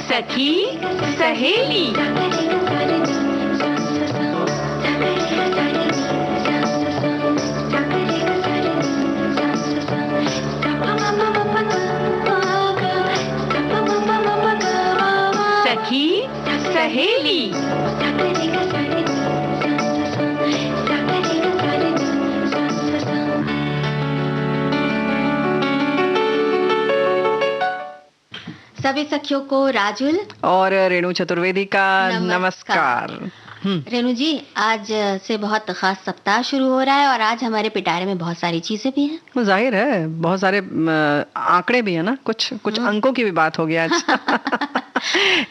सखी सहेली। सखी सहेली। सभी सखियों को राजुल और रेणु चतुर्वेदी का नमस्कार। रेणु जी, आज से बहुत खास सप्ताह शुरू हो रहा है और आज हमारे पिटारे में बहुत सारी चीजें भी हैं। वो जाहिर है, बहुत सारे आंकड़े भी है ना, कुछ अंकों की भी बात होगी आज।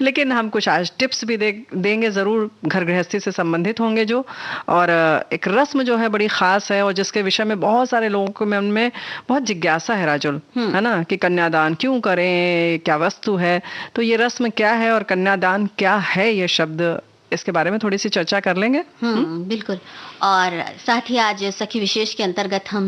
लेकिन हम कुछ आज टिप्स भी देंगे जरूर, घर गृहस्थी से संबंधित होंगे जो, और एक रस्म जो है बड़ी खास है और जिसके विषय में बहुत सारे लोगों के मन में बहुत जिज्ञासा है राजुल, है ना, कि कन्यादान क्यों करें, क्या वस्तु है, तो ये रस्म क्या है और कन्यादान क्या है, ये शब्द, इसके बारे में थोड़ी सी चर्चा कर लेंगे। बिल्कुल। और साथ ही आज सखी विशेष के अंतर्गत हम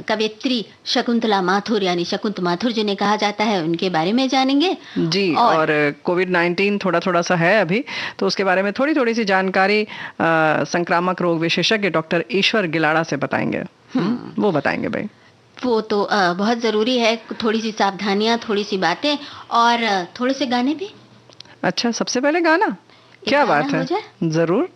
कवयित्री शकुंतला माथुर यानी शकुंत माथुर जिन्हें कहा जाता है, उनके बारे में जानेंगे जी। और कोविड-19 थोड़ा सा है अभी, तो उसके बारे में थोड़ी सी जानकारी संक्रामक रोग विशेषज्ञ डॉक्टर ईश्वर गिलाड़ा से बताएंगे। वो बताएंगे भाई। वो तो बहुत जरूरी है, थोड़ी सी सावधानियां, थोड़ी सी बातें और थोड़े से गाने भी। अच्छा, सबसे पहले गाना, क्या बात है, जरूर।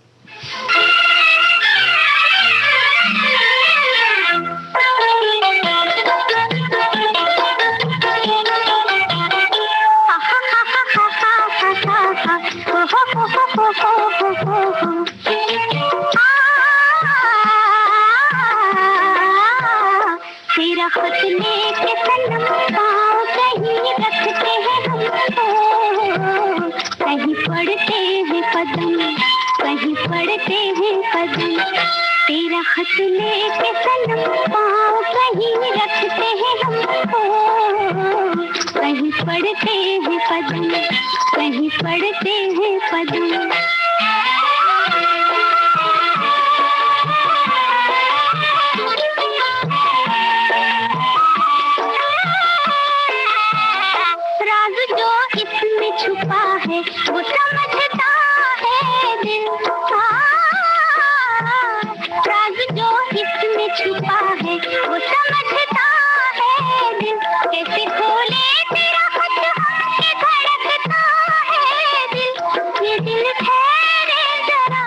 तेरा खत लेके सनम पाँव कहीं रखते हैं हमको, कहीं पढ़ते हैं कदम, कहीं पढ़ते हैं कदम। तेरा खत लेके सनम पाँव कहीं रखते हैं हमको, कहीं पढ़ते हैं कदम, कहीं पढ़ते हैं कदम। छुपा है वो समझता है दिल, राज जो इसमें छुपा है वो समझता है दिल। कैसे खोले तेरा खत हमसे धड़कता है दिल। ये दिल ठहरे जरा,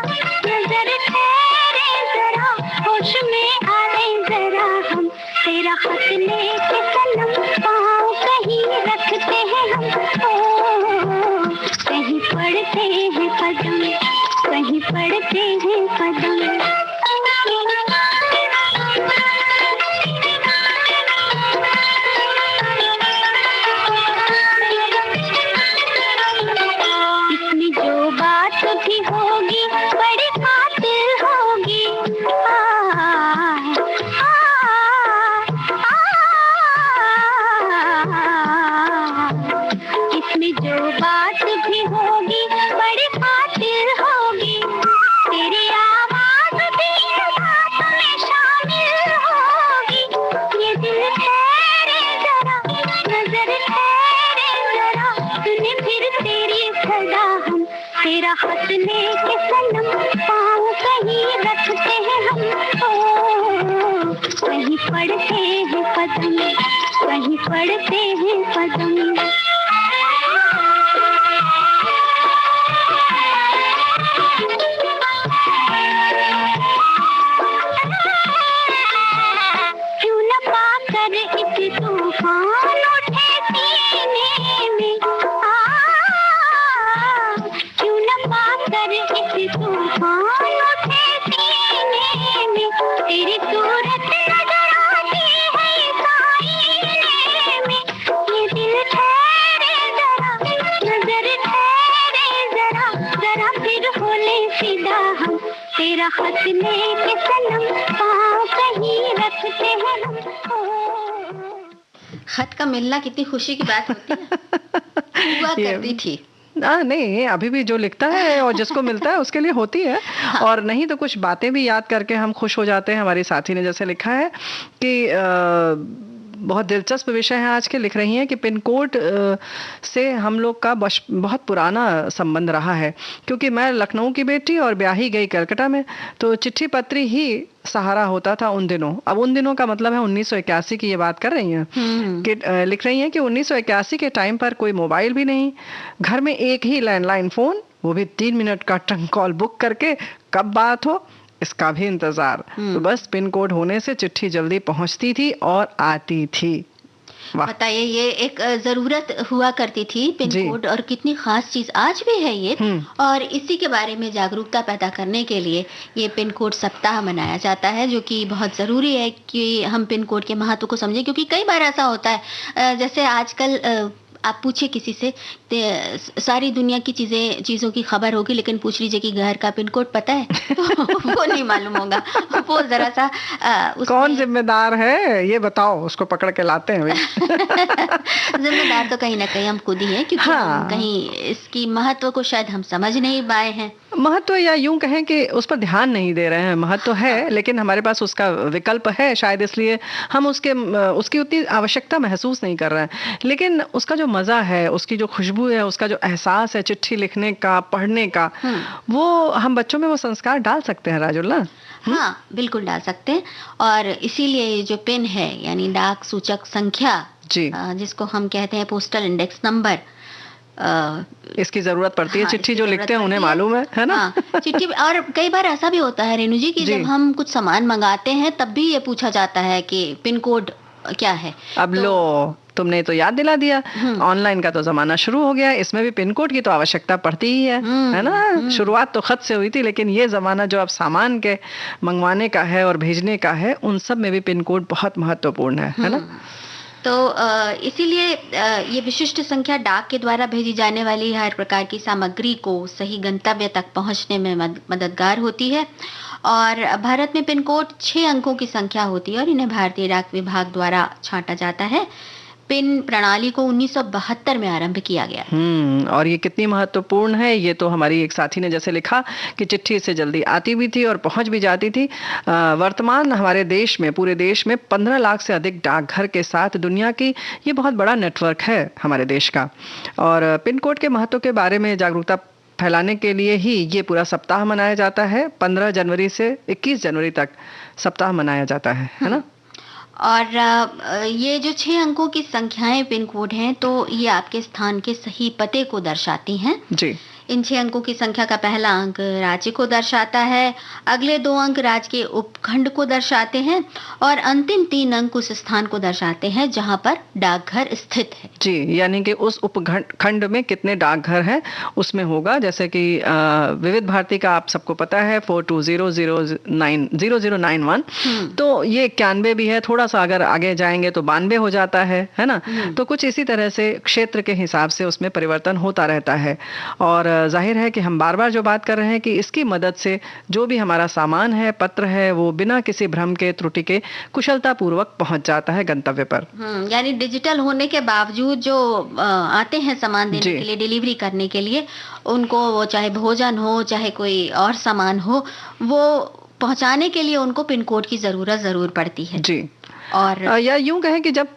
नजर ठहरे जरा, होश में आए जरा हम। तेरा खत लेके सनम पाँव कहीं रखते हैं हम, कहीं पढ़ते हैं कदम, कहीं पढ़ते हैं कदम। इसमें जो बात भी होगी बड़ी खातिर होगी, इसमें जो बात भी होगी बड़ी खातिर होगी। तेरी आवाज भी बात में शामिल होगी। ये दिल ठहरे जरा, नजर ठहरे जरा, सुने फिर तेरी सदा हम। तेरा खत लेके सनम पाँव कहीं रखते हैं हम, कहीं पढ़ते हैं कदम, कहीं पढ़ते हैं कदम। क्यों न पाकर इस तूफान उठे सीने में, क्यों न पाकर इस तूफान उठे सीने में। तेरी सूरत नजर आती है साईने में। ये दिल ठहरे जरा, नजर ठहरे जरा, जरा फिर बोले फिदा हम। तेरा खत लेके सनम पाँव कहीं रखते हैं हम। खत का मिलना कितनी खुशी की बात होती है, हुआ करती थी। नहीं, अभी भी जो लिखता है और जिसको मिलता है उसके लिए होती है। और नहीं तो कुछ बातें भी याद करके हम खुश हो जाते हैं। हमारी साथी ने जैसे लिखा है कि बहुत दिलचस्प विषय है आज के, लिख रही हैं कि पिन कोड से हम लोग का बहुत पुराना संबंध रहा है, क्योंकि मैं लखनऊ की बेटी और ब्याही गई कलकत्ता में, तो चिट्ठी पत्री ही सहारा होता था उन दिनों। अब उन दिनों का मतलब है 1981 की ये बात कर रही हैं कि लिख रही हैं कि 1981 के टाइम पर कोई मोबाइल भी नहीं, घर में एक ही लैंडलाइन फोन, वो भी 3 मिनट का ट्रंक कॉल बुक करके कब बात हो इसका भी इंतजार। तो बस पिन कोड होने से चिट्ठी जल्दी पहुंचती थी और आती थी। बताइए, ये एक जरूरत हुआ करती थी पिन कोड, और कितनी खास चीज आज भी है ये। और इसी के बारे में जागरूकता पैदा करने के लिए ये पिन कोड सप्ताह मनाया जाता है, जो कि बहुत जरूरी है कि हम पिन कोड के महत्व को समझें। क्योंकि कई बार ऐसा होता है, जैसे आजकल आप पूछिए किसी से, सारी दुनिया की चीजों की खबर होगी, लेकिन पूछ लीजिए कि घर का पिन कोड पता है तो वो नहीं मालूम होगा। वो जरा सा कौन जिम्मेदार है ये बताओ, उसको पकड़ के लाते हैं जिम्मेदार तो कहीं ना कहीं हम खुद ही हैं, क्योंकि हम कहीं इसकी महत्व को शायद हम समझ नहीं पाए हैं। महत्व, या यूं कहें कि उस पर ध्यान नहीं दे रहे हैं। महत्व है, लेकिन हमारे पास उसका विकल्प है, शायद इसलिए हम उसकी उतनी आवश्यकता महसूस नहीं कर रहे हैं। लेकिन उसका जो मजा है, उसकी जो खुशबू है, उसका जो एहसास है चिट्ठी लिखने का, पढ़ने का, वो हम बच्चों में वो संस्कार डाल सकते हैं राजुल्ला। हाँ, बिल्कुल डाल सकते हैं। और इसीलिए जो पिन है, यानी डाक सूचक संख्या, जिसको हम कहते हैं पोस्टल इंडेक्स नंबर, इसकी जरूरत पड़ती है। चिट्ठी जो लिखते हैं उन्हें मालूम है ना। चिट्ठी। और कई बार ऐसा भी होता है रेणु जी कि जब हम कुछ सामान मंगाते हैं तब भी ये पूछा जाता है कि पिन कोड क्या है। अब लो, तुमने तो याद दिला दिया, ऑनलाइन का तो जमाना शुरू हो गया, इसमें भी पिन कोड की तो आवश्यकता पड़ती ही है ना। शुरुआत तो खत से हुई थी, लेकिन ये जमाना जो अब सामान के मंगवाने का है और भेजने का है, उन सब में भी पिन कोड बहुत महत्वपूर्ण है ना। तो इसीलिए ये विशिष्ट संख्या डाक के द्वारा भेजी जाने वाली हर प्रकार की सामग्री को सही गंतव्य तक पहुंचने में मददगार होती है। और भारत में पिन कोड 6 अंकों की संख्या होती है और इन्हें भारतीय डाक विभाग द्वारा छांटा जाता है। पिन प्रणाली को 1972 में आरंभ किया गया। और ये कितनी महत्वपूर्ण है, ये तो हमारी एक साथी ने जैसे लिखा कि चिट्ठी से जल्दी आती भी थी और पहुंच भी जाती थी। वर्तमान हमारे देश में, पूरे देश में 15 लाख से अधिक डाकघर के साथ दुनिया की ये बहुत बड़ा नेटवर्क है हमारे देश का। और पिन कोड के महत्व के बारे में जागरूकता फैलाने के लिए ही ये पूरा सप्ताह मनाया जाता है। 15 जनवरी से 21 जनवरी तक सप्ताह मनाया जाता है ना। और ये जो 6 अंकों की संख्याएं पिन कोड हैं, तो ये आपके स्थान के सही पते को दर्शाती हैं जी। इन 6 अंकों की संख्या का पहला अंक राज्य को दर्शाता है, अगले 2 अंक राज्य के उपखंड को दर्शाते हैं और अंतिम 3 अंक उस स्थान को दर्शाते हैं जहां पर डाकघर स्थित है। जी, यानी कि उस उपखंड में कितने डाकघर हैं उसमें होगा। जैसे कि विविध भारती का आप सबको पता है 420091, तो ये 91 भी है। थोड़ा सा अगर आगे जाएंगे तो 92 हो जाता है ना। तो कुछ इसी तरह से क्षेत्र के हिसाब से उसमें परिवर्तन होता रहता है। और जाहिर है कि हम बार बार जो बात कर रहे हैं कि इसकी मदद से जो भी हमारा सामान है, पत्र है, वो बिना किसी भ्रम के, त्रुटि के कुशलता पूर्वक पहुंच जाता है गंतव्य पर। यानी डिजिटल होने के बावजूद जो आते हैं सामान देने के लिए, डिलीवरी करने के लिए, उनको वो चाहे भोजन हो चाहे कोई और सामान हो, वो पहुंचाने के लिए उनको पिन कोड की जरूरत जरूर पड़ती है जी। और या यूं कहें कि जब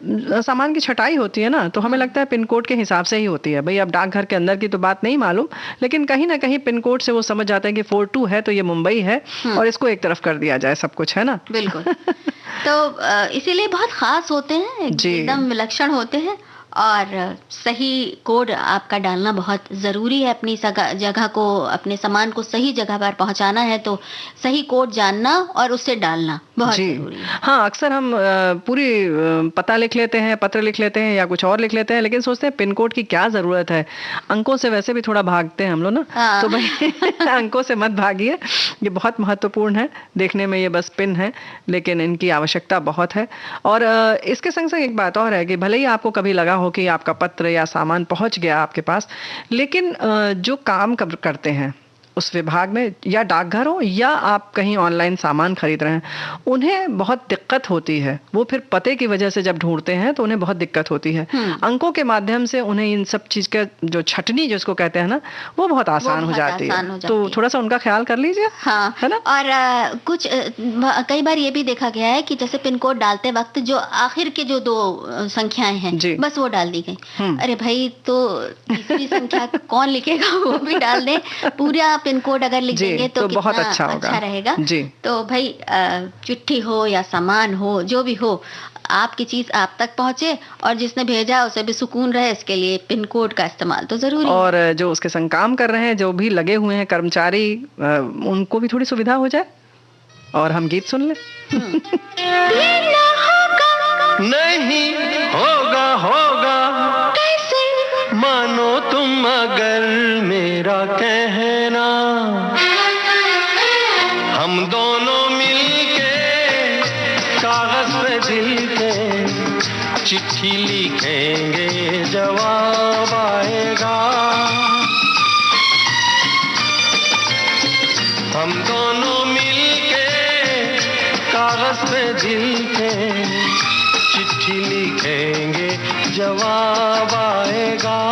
सामान की छटाई होती है ना, तो हमें लगता है पिन कोड के हिसाब से ही होती है। भाई अब डाकघर के अंदर की तो बात नहीं मालूम, लेकिन कहीं ना कहीं पिन कोड से वो समझ जाते हैं कि 42 है तो ये मुंबई है और इसको एक तरफ कर दिया जाए, सब कुछ है ना। बिल्कुल। तो इसीलिए बहुत खास होते हैं, एकदम विलक्षण होते हैं और सही कोड आपका डालना बहुत ज़रूरी है। अपनी जगह को, अपने सामान को सही जगह पर पहुंचाना है तो सही कोड जानना और उसे डालना बहुत ज़रूरी है। हाँ, अक्सर हम पूरी पता लिख लेते हैं, पत्र लिख लेते हैं या कुछ और लिख लेते हैं, लेकिन सोचते हैं पिन कोड की क्या ज़रूरत है। अंकों से वैसे भी थोड़ा भागते हैं हम लोग ना, तो भाई अंकों से मत भागिए, ये बहुत महत्वपूर्ण है। देखने में ये बस पिन है, लेकिन इनकी आवश्यकता बहुत है। और इसके संग संग एक बात और है कि भले ही आपको कभी लगा हो कि आपका पत्र या सामान पहुंच गया आपके पास, लेकिन जो काम करते हैं उस विभाग में, या डाकघर हो या आप कहीं ऑनलाइन सामान खरीद रहे हैं, उन्हें बहुत दिक्कत होती है। वो फिर पते की वजह से जब ढूंढते हैं तो उन्हें बहुत दिक्कत होती है। अंकों के माध्यम से उन्हें इन सब चीज का जो छटनी जिसको कहते हैं ना, वो बहुत आसान हो जाती है। तो थोड़ा सा उनका ख्याल कर लीजिए। हाँ, है ना। और कुछ कई बार ये भी देखा गया है कि जैसे पिन कोड डालते वक्त जो आखिर के जो 2 संख्याएं हैं बस वो डाल दी गई। अरे भाई, तो तीसरी संख्या कौन लिखेगा, वो भी डाल दें। पूरा पिन कोड अगर लिख देंगे तो बहुत कितना अच्छा रहेगा जी। तो भाई चिट्ठी हो या सामान हो, जो भी हो, आपकी चीज आप तक पहुंचे और जिसने भेजा उसे भी सुकून रहे, इसके लिए पिन कोड का इस्तेमाल तो जरूरी है। और जो उसके संग काम कर रहे हैं, जो भी लगे हुए हैं कर्मचारी, उनको भी थोड़ी सुविधा हो जाए। और हम गीत सुन ले। नहीं होगा होगा कैसे मानो तुम अगर मेरा कहना, हम दोनों मिलके कागज पे दिल के चिट्ठी लिखेंगे, जवाब आएगा। हम दोनों मिलके कागज पे दिल के चिट्ठी लिखेंगे, जवाब आएगा।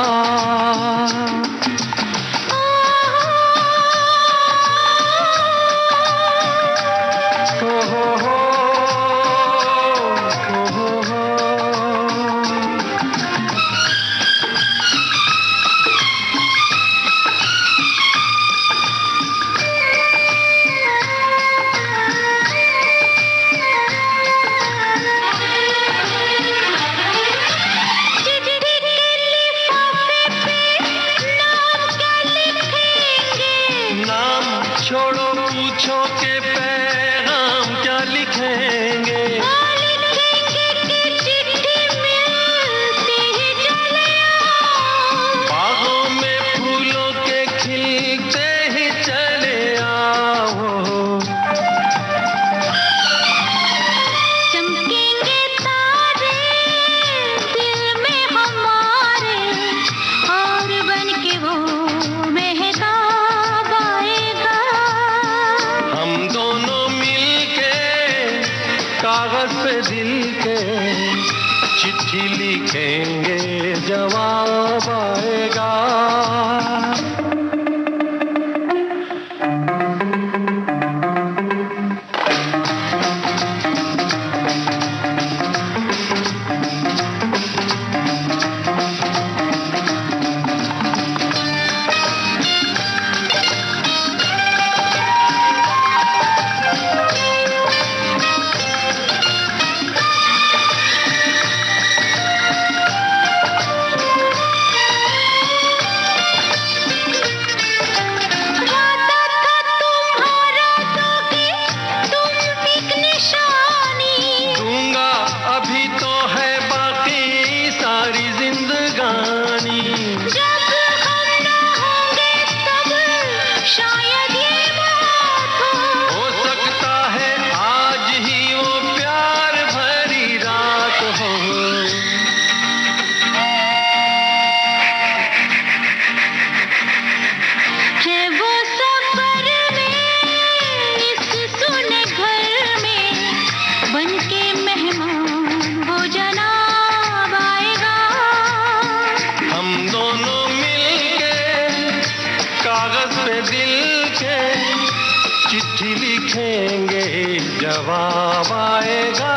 जवाब आएगा।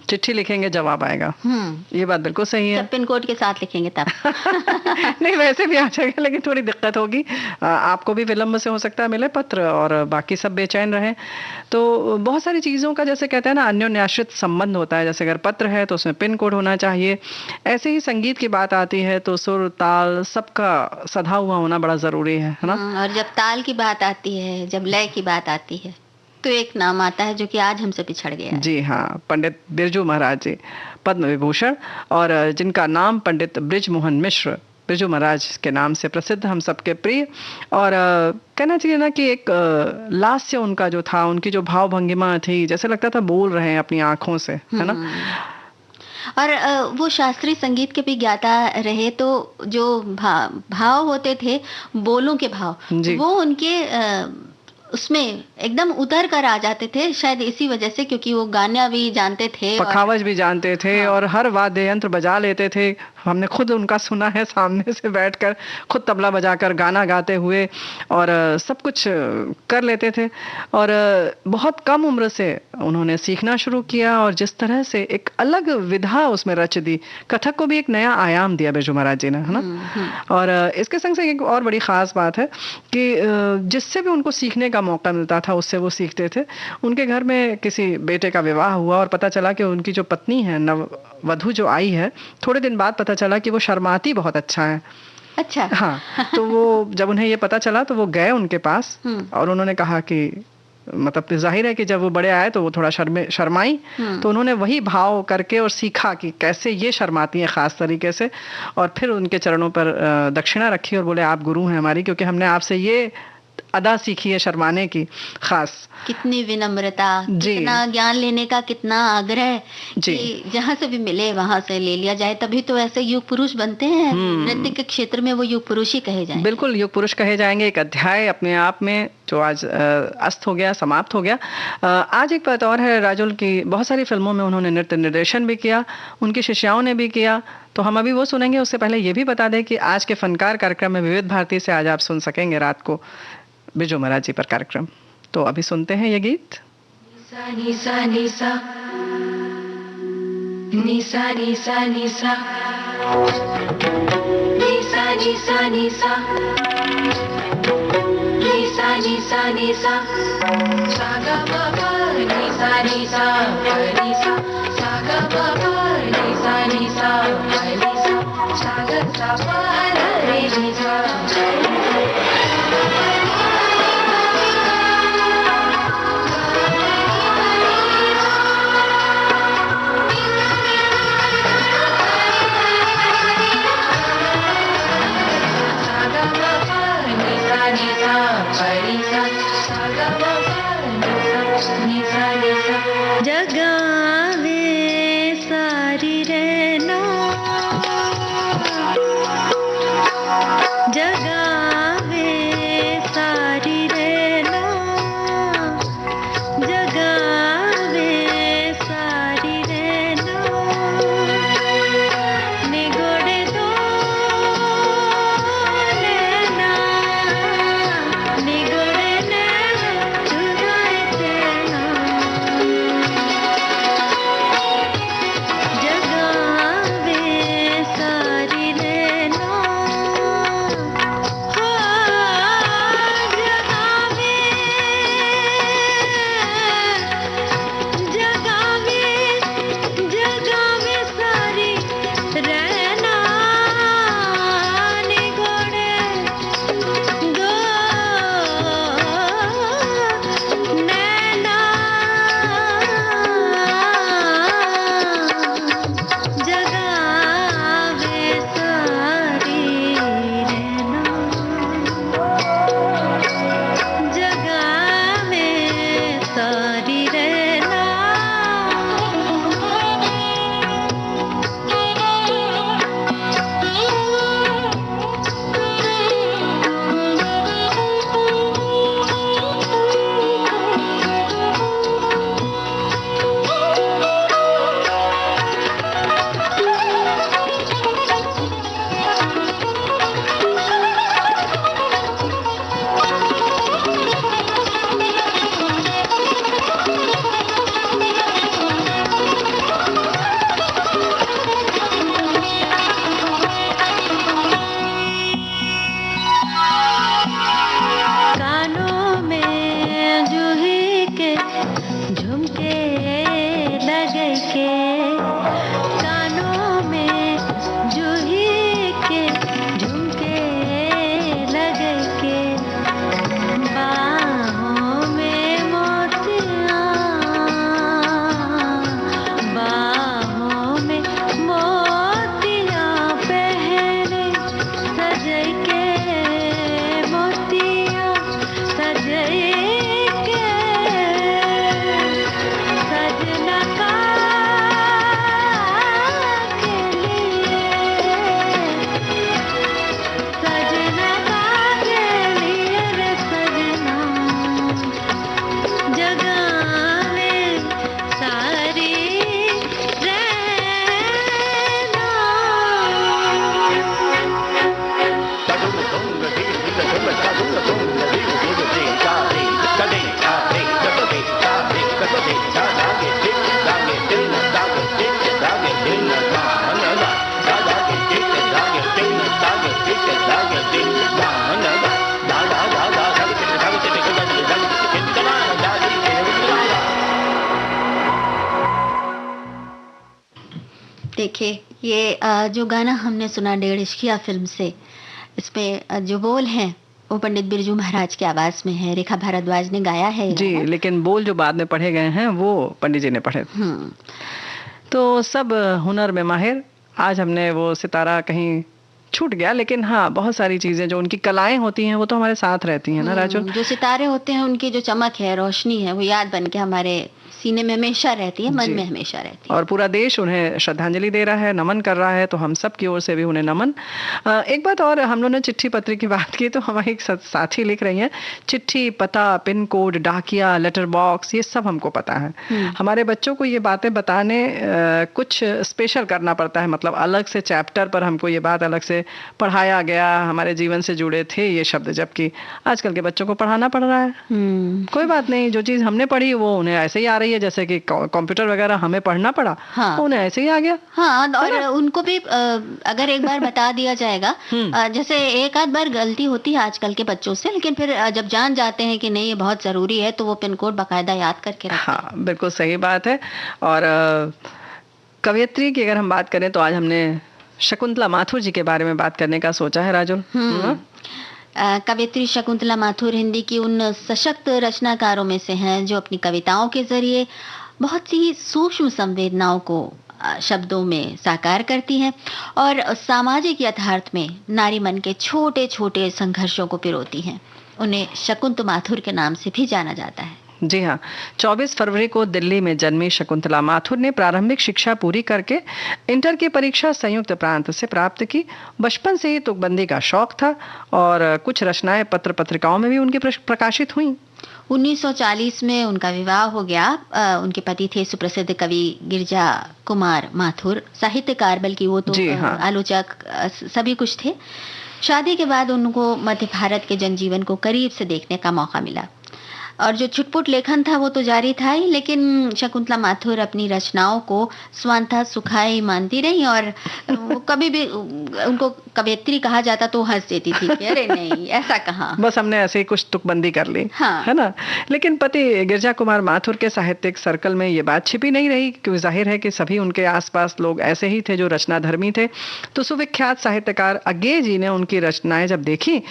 चिट्ठी लिखेंगे जवाब आएगा। ये बात बिल्कुल सही है। पिन कोड के साथ लिखेंगे तब नहीं, वैसे भी आ जाएगा, लेकिन थोड़ी दिक्कत होगी। आपको भी विलंब से हो सकता है मिले पत्र और बाकी सब बेचैन रहे। तो बहुत सारी चीज़ों का जैसे कहते हैं ना अन्योन्याश्रित संबंध होता है। जैसे अगर पत्र है तो उसमें पिन कोड होना चाहिए। ऐसे ही संगीत की बात आती है तो सुर ताल सबका सधा हुआ होना बड़ा ज़रूरी है ना। और जब ताल की बात आती है, जब लय की बात आती है तो एक नाम आता है जो कि आज हमसे पिछड़ गया है। जी हाँ, पंडित बिरजू महाराज जी, पद्म विभूषण, और जिनका नाम पंडित बृज मोहन मिश्र, बिरजू महाराज के नाम से प्रसिद्ध, हम सबके प्रिय। और कहना चाहिए ना कि एक लास्य उनका जो था, उनकी जो भाव भंगिमा थी, जैसे लगता था बोल रहे हैं अपनी आंखों से, है ना। और वो शास्त्रीय संगीत के भी ज्ञाता रहे, तो जो भाव होते थे, बोलों के भाव, वो उनके उसमें एकदम उतर कर आ जाते थे, शायद इसी वजह से, क्योंकि वो गाना भी जानते थे, पखावज भी जानते थे, और हर वाद्य यंत्र बजा लेते थे। हमने खुद उनका सुना है सामने से बैठकर, खुद तबला बजाकर गाना गाते हुए, और सब कुछ कर लेते थे। और बहुत कम उम्र से उन्होंने सीखना शुरू किया, और जिस तरह से एक अलग विधा उसमें रच दी, कथक को भी एक नया आयाम दिया बिरजू महाराज जी ने, है ना। और इसके संग से एक और बड़ी खास बात है कि जिससे भी उनको सीखने का मौका मिलता था, उससे वो सीखते थे। उनके घर में किसी बेटे का विवाह हुआ, और पता चला कि उनकी जो पत्नी है, नववधू जो आई है, थोड़े दिन बाद पता चला कि वो शर्माती बहुत अच्छा है। अच्छा। हाँ, तो वो जब उन्हें ये पता चला तो वो गए उनके पास, और उन्होंने कहा कि मतलब जाहिर है कि जब वो बड़े आए तो वो थोड़ा शर्माई, तो उन्होंने वही भाव करके और सीखा कि कैसे ये शर्माती हैं खास तरीके से, और फिर उनके चरणों पर दक्षिणा रखी और बोले आप गुरु हैं हमारी, क्योंकि हमने आपसे ये अदा सीखी है शर्माने की खास। कितनी विनम्रता, कितना ज्ञान लेने का कितना आग्रह कि जहाँ से भी मिले वहां से ले लिया जाए, तभी तो ऐसे युग पुरुष बनते हैं। नृत्य के क्षेत्र में वो युग पुरुष ही कहे जाएंगे। बिल्कुल युग पुरुष कहे जाएंगे। एक अध्याय अपने आप में जो आज अस्त हो गया, समाप्त हो गया। आज एक बात और है राजुल की, बहुत सारी फिल्मों में उन्होंने नृत्य निर्देशन भी किया, उनकी शिष्याओं ने भी किया, तो हम अभी वो सुनेंगे। उससे पहले ये भी बता दें कि आज के फनकार कार्यक्रम में विविध भारती से आज आप सुन सकेंगे रात को बिरजू महाराज जी पर कार्यक्रम। तो अभी सुनते हैं ये गीत। निसा निसा निसा निसा निसा निसा निसा निसा निसा निसा निसा निसा सागा बाबा निसा निसा निसा सागा बाबा निसा निसा निसा सागा साबा रे निसा जगावे सारी रहना, जगावे देखिए, ये जो गाना हमने सुना डेढ़ इश्किया फिल्म से, इसमें जो बोल हैं वो पंडित बिरजू महाराज की आवाज में है, रेखा भारद्वाज ने गाया है जी, लेकिन बोल जो बाद में पढ़े गए हैं वो पंडित जी ने पढ़े। तो सब हुनर में माहिर। आज हमने वो सितारा कहीं छूट गया, लेकिन हाँ, बहुत सारी चीजें जो उनकी कलाएं होती हैं वो तो हमारे साथ रहती हैं ना राजुल। जो सितारे होते हैं उनकी जो चमक है, रोशनी है, वो याद बन के हमारे सीने में हमेशा रहती है, मन में हमेशा रहती है। और पूरा देश उन्हें श्रद्धांजलि दे रहा है, नमन कर रहा है, तो हम सब की ओर से भी उन्हें नमन। एक बात और, हम लोगों ने चिट्ठी पत्र की बात की तो हमारी एक साथी लिख रही हैं, चिट्ठी, पता, पिन कोड, डाकिया, लेटर बॉक्स, ये सब हमको पता है। हमारे बच्चों को ये बातें बताने कुछ स्पेशल करना पड़ता है, मतलब अलग से चैप्टर पर हमको ये बात अलग से पढ़ाया गया, हमारे जीवन से जुड़े थे ये शब्द, जबकि आजकल के बच्चों को पढ़ाना पड़ रहा है। कोई बात नहीं, जो चीज हमने पढ़ी वो उन्हें ऐसे ही आ रही है, जैसे कि कंप्यूटर वगैरह हमें पढ़ना पड़ा, हाँ, उन्हें ऐसे ही आ गया। हाँ, और उनको भी अगर एक बार बता दिया जाएगा, जैसे एक आध बार गलती होती है आजकल के बच्चों से, लेकिन फिर जब जान जाते हैं कि नहीं ये बहुत जरूरी है, तो वो पिन कोड बाकायदा याद करके रखते हैं। हाँ, बिल्कुल सही बात है। और कवयित्री की अगर हम बात करें तो आज हमने शकुंतला माथुर जी के बारे में बात करने का सोचा है राजुल। कवयित्री शकुंतला माथुर हिंदी की उन सशक्त रचनाकारों में से हैं जो अपनी कविताओं के जरिए बहुत सी सूक्ष्म संवेदनाओं को शब्दों में साकार करती हैं और सामाजिक यथार्थ में नारी मन के छोटे छोटे संघर्षों को पिरोती हैं। उन्हें शकुंत माथुर के नाम से भी जाना जाता है। जी हाँ, 24 फरवरी को दिल्ली में जन्मी शकुंतला माथुर ने प्रारंभिक शिक्षा पूरी करके इंटर की परीक्षा संयुक्त प्रांत से प्राप्त की। बचपन से ही तुकबंदी का शौक था और कुछ रचनाएं पत्र पत्रिकाओं में भी उनकी प्रकाशित हुई। 1940 में उनका विवाह हो गया। उनके पति थे सुप्रसिद्ध कवि गिरजा कुमार माथुर, साहित्यकार, बल्कि वो तो हाँ। आलोचक, सभी कुछ थे। शादी के बाद उनको मध्य भारत के जनजीवन को करीब से देखने का मौका मिला और जो छुटपुट लेखन था वो तो जारी था ही, लेकिन शकुंतला माथुर अपनी रचनाओं को स्वांतः सुखाई मानती रही और वो कभी भी उनको कवयित्री कहा जाता तो हंस देती थी कि अरे नहीं, ऐसा कहाँ, बस हमने ऐसे ही कुछ तुकबंदी कर ली। हाँ। है ना। लेकिन पति गिरजा कुमार माथुर के साहित्यिक सर्कल में ये बात छिपी नहीं रही, क्योंकि जाहिर है कि सभी उनके आसपास लोग ऐसे ही थे जो रचनाधर्मी थे। तो सुविख्यात साहित्यकार अज्ञे जी ने उनकी रचनाएं जब देखी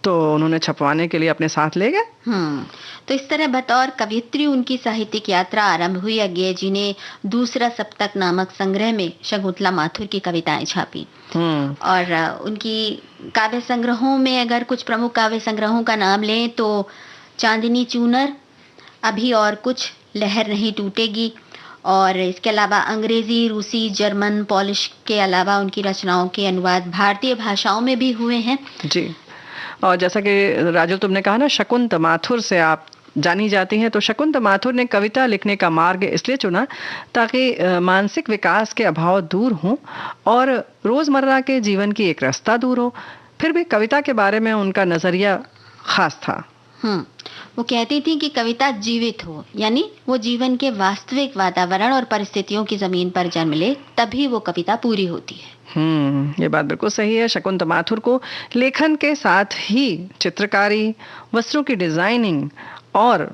तो उन्होंने छपवाने के लिए अपने साथ ले गए। तो इस तरह बतौर कवयित्री उनकी साहित्यिक यात्रा आरंभ हुई। अज्ञे जी ने दूसरा सप्तक नामक संग्रह में शकुंतला माथुर की कविताएं छापी और उनकी काव्य संग्रहों में अगर कुछ प्रमुख काव्य संग्रहों का नाम लें तो चांदनी चूनर, अभी और कुछ, लहर नहीं टूटेगी, और इसके अलावा अंग्रेजी, रूसी, जर्मन, पॉलिश के अलावा उनकी रचनाओं के अनुवाद भारतीय भाषाओं में भी हुए हैं। जी। और जैसा कि राजू तुमने कहा ना, शकुंत माथुर से आप जानी जाती हैं, तो शकुंत माथुर ने कविता लिखने का मार्ग इसलिए चुना ताकि मानसिक विकास के अभाव दूर हों और रोजमर्रा के जीवन की एक रास्ता दूर हो। फिर भी कविता के बारे में उनका नजरिया खास था। वो कहती थी कि कविता जीवित हो, यानी वो जीवन के वास्तविक वातावरण और परिस्थितियों की जमीन पर जन्म ले, तभी वो कविता पूरी होती है। ये बात बिल्कुल सही है। शकुंत माथुर को लेखन के साथ ही चित्रकारी, वस्त्रों की डिजाइनिंग और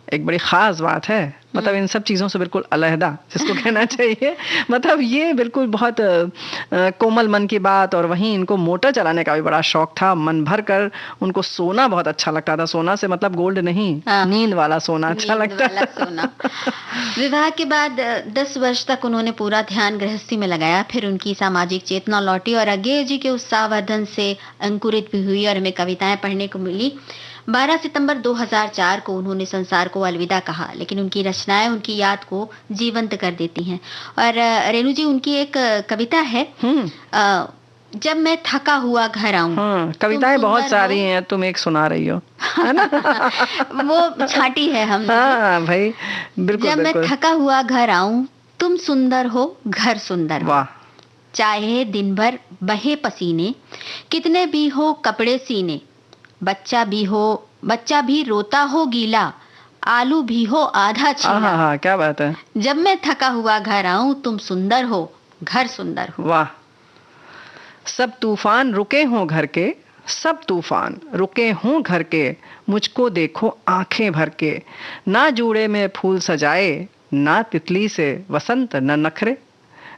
एक बड़ी खास बात है, मतलब इन सब चीजों से बिल्कुल अलहदा जिसको कहना चाहिए, मतलब ये बिल्कुल बहुत कोमल मन की बात। और वहीं इनको मोटर चलाने का भी बड़ा शौक था, मन भर कर उनको सोना बहुत अच्छा लगता था। सोना से मतलब गोल्ड नहीं, नींद वाला सोना अच्छा लगता था। विवाह के बाद 10 वर्ष तक उन्होंने पूरा ध्यान गृहस्थी में लगाया। फिर उनकी सामाजिक चेतना लौटी और अज्ञे जी के उत्साहवर्धन से अंकुरित भी हुई और हमें कविताएं पढ़ने को मिली। 12 सितंबर 2004 को उन्होंने संसार को अलविदा कहा, लेकिन उनकी रचनाएं उनकी याद को जीवंत कर देती हैं। और रेणु जी, उनकी एक कविता है, जब मैं थका हुआ घर आऊं। कविताएं बहुत सारी हैं, तुम एक सुना रही हो, है ना? वो छाटी है हम। हाँ भाई, बिल्कुल। जब मैं थका हुआ घर आऊं, तुम सुंदर हो, घर सुंदर हो। वाह। चाहे दिन भर बहे पसीने, कितने भी हो कपड़े सीने, बच्चा भी रोता हो गीला, आलू भी हो आधा छीला। हाँ, क्या बात है। जब मैं थका हुआ घर आऊं, तुम सुंदर हो, घर सुंदर हो। वाह। सब तूफान रुके हों घर के, सब तूफान रुके हों घर के, मुझको देखो आंखें भर के, ना जूड़े में फूल सजाए, ना तितली से वसंत न नखरे,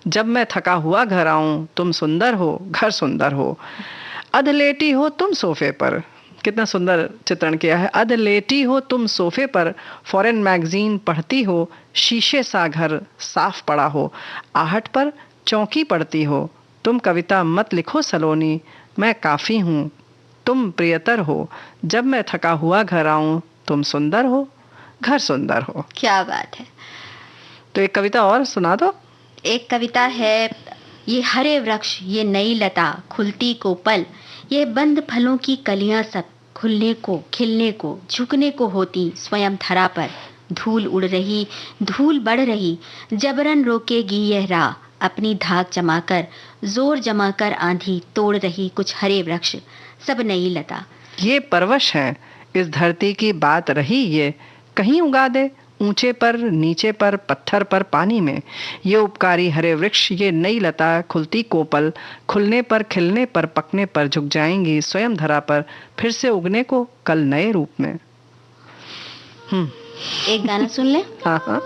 जब मैं थका हुआ घर आऊं तुम सुंदर हो, घर सुंदर हो। अध लेटी हो तुम सोफे पर, कितना सुंदर चित्रण किया है। अध लेटी हो तुम सोफे पर, फॉरेन मैगजीन पढ़ती हो, शीशे सा घर साफ पड़ा हो। आहट पर चौंकी पड़ती हो, तुम कविता मत लिखो सलोनी, मैं काफ़ी हूँ, तुम प्रियतर हो। जब मैं थका हुआ घर आऊं तुम सुंदर हो, घर सुंदर हो। क्या बात है। तो एक कविता और सुना दो। एक कविता है, ये हरे वृक्ष, ये नई लता, खुलती कोपल, ये बंद फलों की कलियां सब, खुलने को, खिलने को, झुकने को होती स्वयं धरा पर। धूल उड़ रही, धूल बढ़ रही, जबरन रोकेगी यह राह, अपनी धाक जमाकर, जोर जमाकर आंधी तोड़ रही कुछ हरे वृक्ष, सब नई लता। ये परवश हैं, इस धरती की बात रही ये, कहीं उगा दे ऊंचे पर, नीचे पर, पत्थर पर, पानी में। ये उपकारी हरे वृक्ष, ये नई लता, खुलती कोपल, खुलने पर, खिलने पर, पकने पर, झुक जाएंगी स्वयं धरा पर, फिर से उगने को कल नए रूप में। एक गाना सुन ले। हाँ हाँ।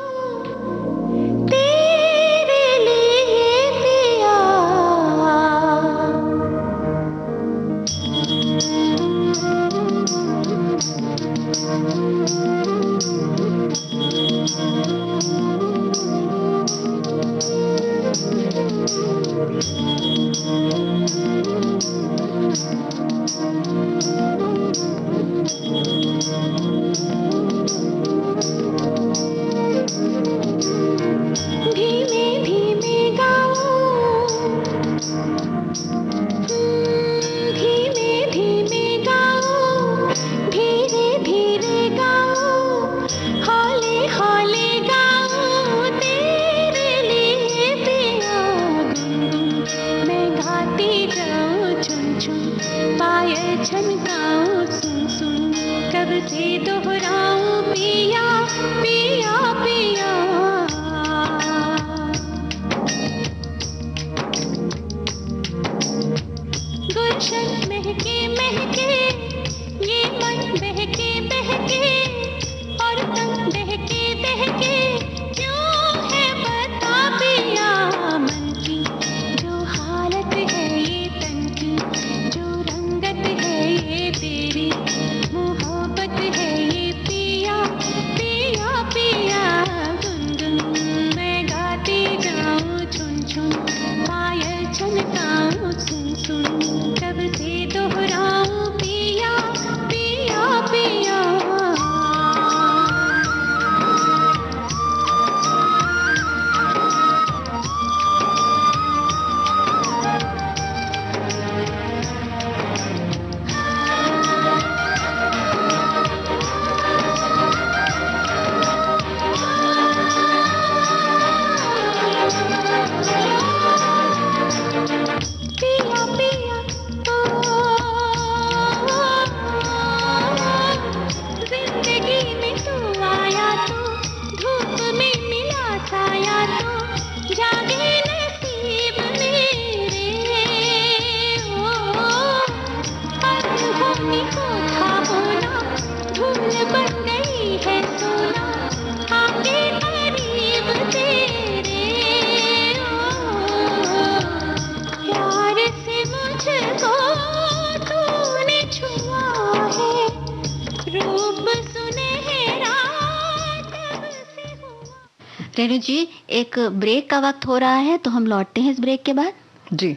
रेणु जी, एक ब्रेक का वक्त हो रहा है, तो हम लौटते हैं इस ब्रेक के बाद। जी।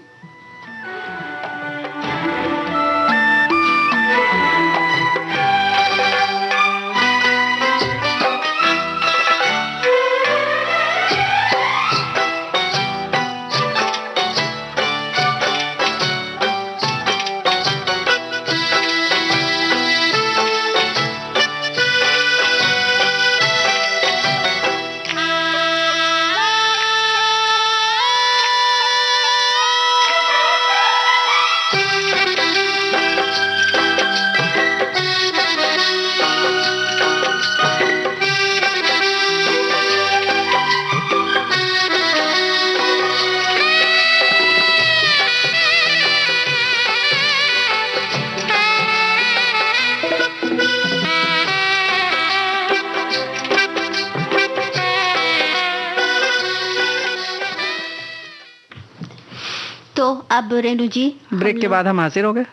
तो अब रेणु जी, ब्रेक के बाद हम हाजिर हो गए।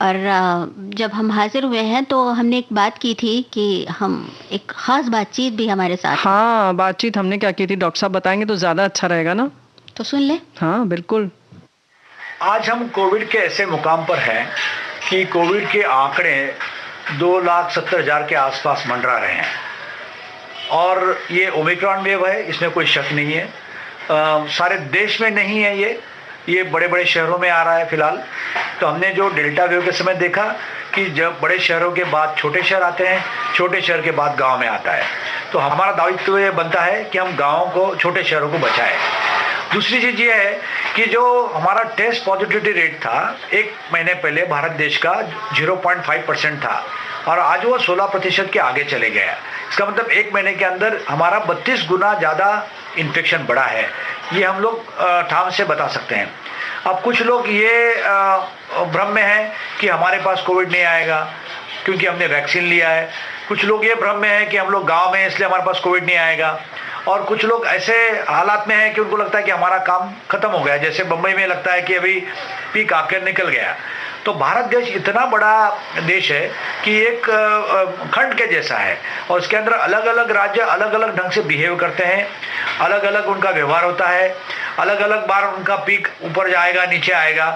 और जब हम हाजिर हुए हैं तो हमने एक बात की थी कि हम एक खास बातचीत भी हमारे साथ है। हाँ, बातचीत हमने क्या की थी डॉक्टर साहब बताएंगे तो ज्यादा अच्छा रहेगा ना, तो सुन ले। हाँ बिल्कुल। आज हम कोविड के ऐसे मुकाम पर हैं कि कोविड के आंकड़े 2,70,000 के आसपास मंडरा रहे हैं और ये ओमिक्रॉन वेव है, इसमें कोई शक नहीं है। सारे देश में नहीं है, ये बड़े बड़े शहरों में आ रहा है फिलहाल। तो हमने जो डेल्टा वेव के समय देखा कि जब बड़े शहरों के बाद छोटे शहर आते हैं, छोटे शहर के बाद गांव में आता है, तो हमारा दायित्व ये बनता है कि हम गाँवों को, छोटे शहरों को बचाएं। दूसरी चीज़ ये है कि जो हमारा टेस्ट पॉजिटिविटी रेट था 1 महीने पहले भारत देश का 0.5% था और आज वो 16% के आगे चले गया। इसका मतलब 1 महीने के अंदर हमारा 32 गुना ज़्यादा इन्फेक्शन बढ़ा है, ये हम लोग ठाम से बता सकते हैं। अब कुछ लोग ये भ्रम में हैं कि हमारे पास कोविड नहीं आएगा क्योंकि हमने वैक्सीन लिया है। कुछ लोग ये भ्रम में हैं कि हम लोग गांव में इसलिए हमारे पास कोविड नहीं आएगा। और कुछ लोग ऐसे हालात में हैं कि उनको लगता है कि हमारा काम खत्म हो गया, जैसे मुंबई में लगता है कि अभी पीक आकर निकल गया। तो भारत देश इतना बड़ा देश है कि एक खंड के जैसा है और उसके अंदर अलग अलग राज्य अलग अलग ढंग से बिहेव करते हैं, अलग अलग उनका व्यवहार होता है, अलग अलग बार उनका पीक ऊपर जाएगा नीचे आएगा।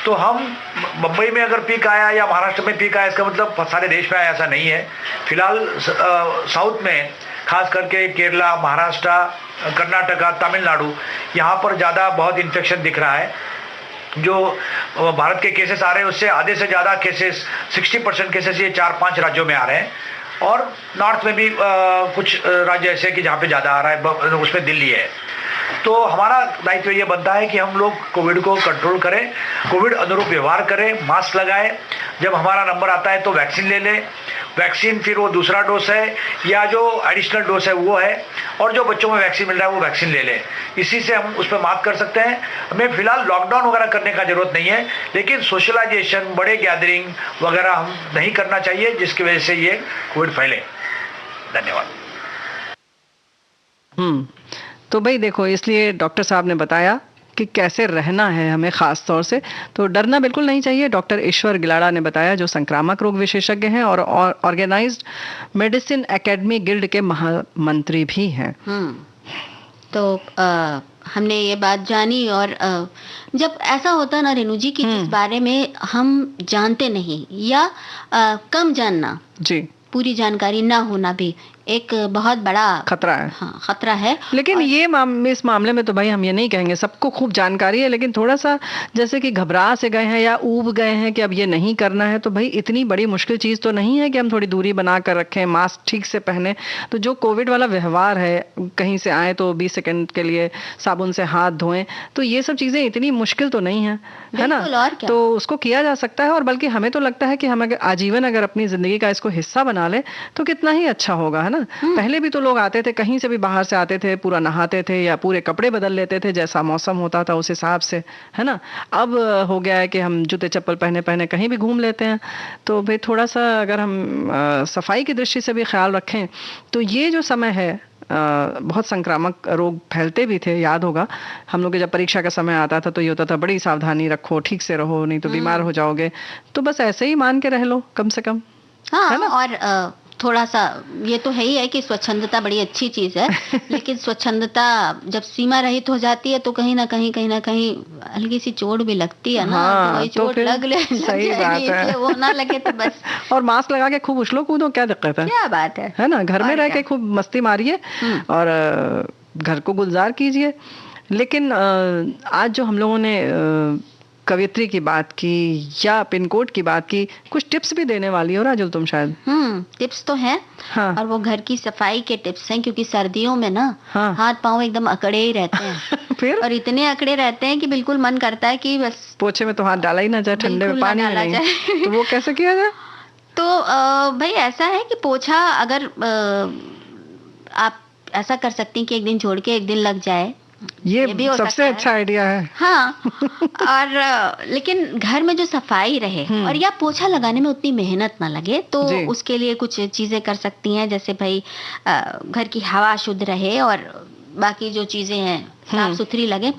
तो हम मुंबई में अगर पीक आया या महाराष्ट्र में पीक आया इसका मतलब सारे देश में आया, ऐसा नहीं है। फिलहाल साउथ में खास करके केरला, महाराष्ट्र, कर्नाटका, तमिलनाडु, यहाँ पर ज़्यादा बहुत इन्फेक्शन दिख रहा है। जो भारत के केसेस आ रहे हैं उससे आधे से ज़्यादा केसेस, 60% केसेस ये 4-5 राज्यों में आ रहे हैं। और नॉर्थ में भी कुछ राज्य ऐसे कि जहाँ पे ज़्यादा आ रहा है, उसमें दिल्ली है। तो हमारा दायित्व ये बनता है कि हम लोग कोविड को कंट्रोल करें, कोविड अनुरूप व्यवहार करें, मास्क लगाएं, जब हमारा नंबर आता है तो वैक्सीन ले लें। वैक्सीन फिर वो दूसरा डोज है या जो एडिशनल डोज है वो है, और जो बच्चों में वैक्सीन मिल रहा है वो वैक्सीन ले लें। इसी से हम उस पर मात कर सकते हैं। हमें फिलहाल लॉकडाउन वगैरह करने का जरूरत नहीं है, लेकिन सोशलाइजेशन, बड़े गैदरिंग वगैरह हम नहीं करना चाहिए जिसकी वजह से ये कोविड फैले। धन्यवाद। तो भाई देखो, इसलिए डॉक्टर साहब ने बताया कि कैसे रहना है हमें, खास तौर से तो डरना बिल्कुल नहीं चाहिए। डॉक्टर ईश्वर गिलाड़ा ने बताया, जो संक्रामक रोग विशेषज्ञ हैं और ऑर्गेनाइज्ड मेडिसिन एकेडमी गिल्ड के महामंत्री भी हैं। तो हमने ये बात जानी। और जब ऐसा होता ना रेणु जी कि जिस बारे में हम जानते नहीं या कम जानना, जी, पूरी जानकारी ना होना भी एक बहुत बड़ा खतरा है। हाँ, खतरा है। लेकिन ये इस मामले में तो भाई हम ये नहीं कहेंगे सबको खूब जानकारी है, लेकिन थोड़ा सा जैसे कि घबरा से गए हैं या ऊब गए हैं कि अब ये नहीं करना है, तो भाई इतनी बड़ी मुश्किल चीज़ तो नहीं है कि हम थोड़ी दूरी बना कर रखें, मास्क ठीक से पहने। तो जो कोविड वाला व्यवहार है, कहीं से आए तो 20 सेकंड के लिए साबुन से हाथ धोएं, तो ये सब चीज़ें इतनी मुश्किल तो नहीं है, है ना? तो उसको किया जा सकता है। और बल्कि हमें तो लगता है कि हम अगर आजीवन अगर अपनी ज़िंदगी का इसको हिस्सा बना लें तो कितना ही अच्छा होगा, है ना? पहले भी तो लोग आते थे, कहीं से भी बाहर से आते थे, पूरा नहाते थे या पूरे कपड़े बदल लेते थे, जैसा मौसम होता था उस हिसाब से, है ना? अब हो गया है कि हम जूते चप्पल पहने पहने कहीं भी घूम लेते हैं। तो भाई थोड़ा सा अगर हम सफाई की दृष्टि से भी ख्याल रखें तो ये जो समय है, बहुत संक्रामक रोग फैलते भी थे, याद होगा हम लोग के जब परीक्षा का समय आता था तो ये होता था बड़ी सावधानी रखो, ठीक से रहो, नहीं तो बीमार हो जाओगे। तो बस ऐसे ही मान के रह लो कम से कम, हाँ, है ना? और थोड़ा सा ये तो है ही है कि स्वच्छंदता बड़ी अच्छी चीज है, लेकिन स्वच्छंदता जब सीमा रहित हो जाती है तो कहीं ना कहीं हल्की सी चोट भी लगती है ना। हाँ, तो चोट लग सही बात है, वो ना लगे तो बस। और मास्क लगा के खूब उछलो कूदो, क्या दिक्कत है? क्या बात है ना? घर में रह के खूब मस्ती मारिए और घर को गुलजार कीजिए। लेकिन आज जो हम लोगों ने कवियत्री की बात की या पिन कोड की बात की, कुछ टिप्स भी देने वाली हो राजुल तुम शायद। टिप्स तो हैं। हाँ। और वो घर की सफाई के टिप्स हैं, क्योंकि सर्दियों में ना हाँ। हाथ पांव एकदम अकड़े ही रहते हैं फिर और इतने अकड़े रहते हैं कि बिल्कुल मन करता है कि बस पोछे में तो हाथ डाला ही ना जाए, ठंडे में पानी में नहीं। तो वो कैसे किया जाए? तो भाई ऐसा है कि पोछा अगर आप ऐसा कर सकती हैं कि एक दिन छोड़ के एक दिन लग जाए, ये भी सबसे अच्छा आइडिया है। हाँ। और लेकिन घर में जो सफाई रहे और या पोछा लगाने में उतनी मेहनत ना लगे, तो उसके लिए कुछ चीजें कर सकती हैं। जैसे भाई घर की हवा शुद्ध रहे और बाकी जो चीजें हैं साफ सुथरी लगे,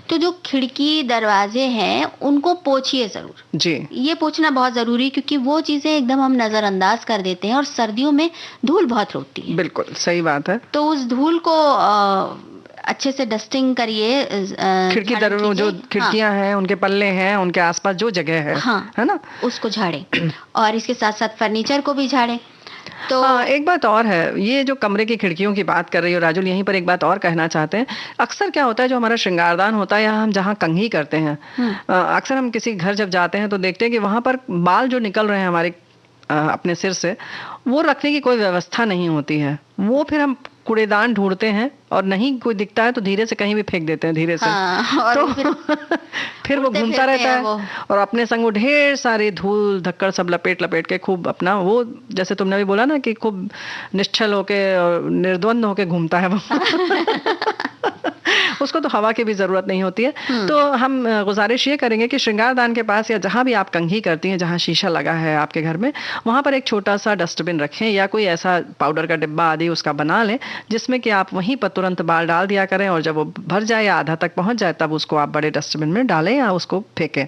तो जो खिड़की दरवाजे हैं उनको पोछिए जरूर जी। ये पोछना बहुत जरूरी है, क्योंकि वो चीजें एकदम हम नजरअंदाज कर देते हैं, और सर्दियों में धूल बहुत रोकती है। बिल्कुल सही बात है। तो उस धूल को अच्छे से डस्टिंग करिए। खिड़की झाड़ू जो कीजिए। खिड़कियां हैं, उनके पल्ले हैं, उनके आसपास जो जगह है, हाँ, है ना, उसको झाड़ें, और इसके साथ साथ फर्नीचर को भी झाड़ें। तो हाँ, एक बात और है, ये जो कमरे की खिड़कियों की बात कर रही हो राजुल, यहीं पर एक बात और कहना चाहते हैं। अक्सर क्या होता है, जो हमारा श्रृंगारदान होता है या हम जहाँ कंघी करते हैं, अक्सर हम किसी घर जब जाते हैं तो देखते हैं कि वहां पर बाल जो निकल रहे हैं हमारे अपने सिर से, वो रखने की कोई व्यवस्था नहीं होती है। वो फिर हम कूड़ेदान ढूंढते हैं और नहीं कोई दिखता है तो धीरे से कहीं भी फेंक देते हैं, धीरे से। हाँ, और तो फिर वो घूमता रहता है और अपने संग वो ढेर सारी धूल धक्कड़ सब लपेट लपेट के खूब अपना, वो जैसे तुमने भी बोला ना कि खूब निश्चल होके और निर्द्वंद होके घूमता है वो। उसको तो हवा की भी जरूरत नहीं होती है। तो हम गुजारिश ये करेंगे कि श्रृंगारदान के पास या जहां भी आप कंघी करती हैं, जहां शीशा लगा है आपके घर में, वहां पर एक छोटा सा डस्टबिन रखें या कोई ऐसा पाउडर का डिब्बा आदि उसका बना लें, जिसमें कि आप वहीं पर तुरंत बाल डाल दिया करें, और जब वो भर जाए या आधा तक पहुंच जाए तब उसको आप बड़े डस्टबिन में डालें या उसको फेंकें।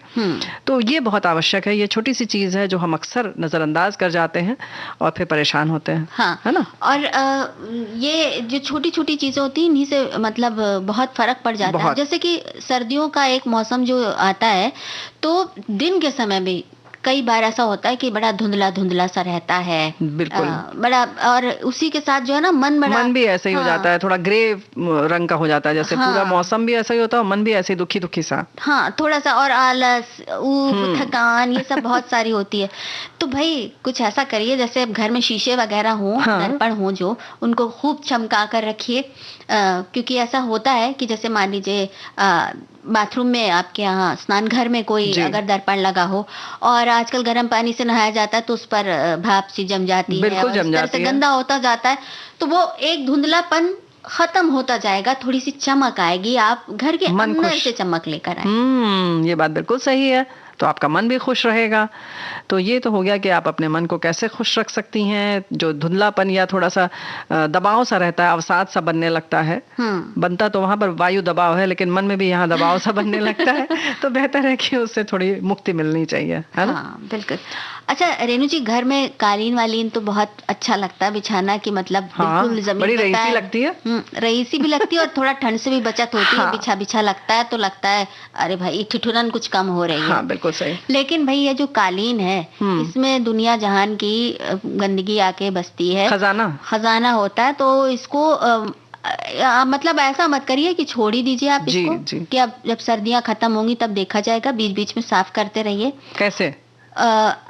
तो ये बहुत आवश्यक है। ये छोटी सी चीज है जो हम अक्सर नजरअंदाज कर जाते हैं और फिर परेशान होते हैं। हाँ, है ना। और ये जो छोटी छोटी चीजें होती हैं, इन्हीं से मतलब बहुत फर्क पड़ जाता है। जैसे कि सर्दियों का एक मौसम जो आता है, तो दिन के समय में कई बार ऐसा होता है कि बड़ा धुंधला धुंधला सा रहता है, बिल्कुल बड़ा, और उसी के साथ जो है ना मन भी ऐसे ही हो जाता है, थोड़ा ग्रे रंग का हो जाता है, जैसे पूरा मौसम भी ऐसा ही होता है और मन भी ऐसे दुखी दुखी सा। हाँ, थोड़ा सा, और आलस, थकान, ये सब बहुत सारी होती है। तो भाई कुछ ऐसा करिए, जैसे घर में शीशे वगैरह हो, दर्पण हो जो, उनको खूब चमका कर रखिए, क्योंकि ऐसा होता है कि जैसे मान लीजिए बाथरूम में आपके यहाँ स्नान घर में कोई अगर दर्पण लगा हो और आजकल गर्म पानी से नहाया जाता है तो उस पर भाप सी जम जाती है और इस तरह से गंदा होता जाता है, तो वो एक धुंधलापन खत्म होता जाएगा, थोड़ी सी चमक आएगी, आप घर के अंदर से चमक लेकर आए। ये बात बिल्कुल सही है, तो आपका मन भी खुश रहेगा। तो ये तो हो गया कि आप अपने मन को कैसे खुश रख सकती हैं। जो धुंधलापन या थोड़ा सा दबाव सा रहता है, अवसाद सा बनने लगता है, बनता तो वहां पर वायु दबाव है, लेकिन मन में भी यहाँ दबाव सा बनने लगता है, तो बेहतर है कि उससे थोड़ी मुक्ति मिलनी चाहिए, है ना। हाँ, बिल्कुल। अच्छा रेणु जी, घर में कालीन वालीन तो बहुत अच्छा लगता है बिछाना, की मतलब बिल्कुल जमीन बड़ी रईसी लगती है। रईसी भी लगती है और थोड़ा ठंड से भी बचत होती है। बिछा बिछा लगता है तो लगता है अरे भाई ठिठुरन कुछ कम हो रही है। हाँ, बिल्कुल सही। लेकिन भाई ये जो कालीन है, इसमें दुनिया जहान की गंदगी आके बसती है, खजाना होता है। तो इसको मतलब ऐसा मत करिए कि छोड़ ही दीजिए आप इसको, कि अब जब सर्दियां खत्म होंगी तब देखा जाएगा, बीच बीच में साफ करते रहिए। कैसे?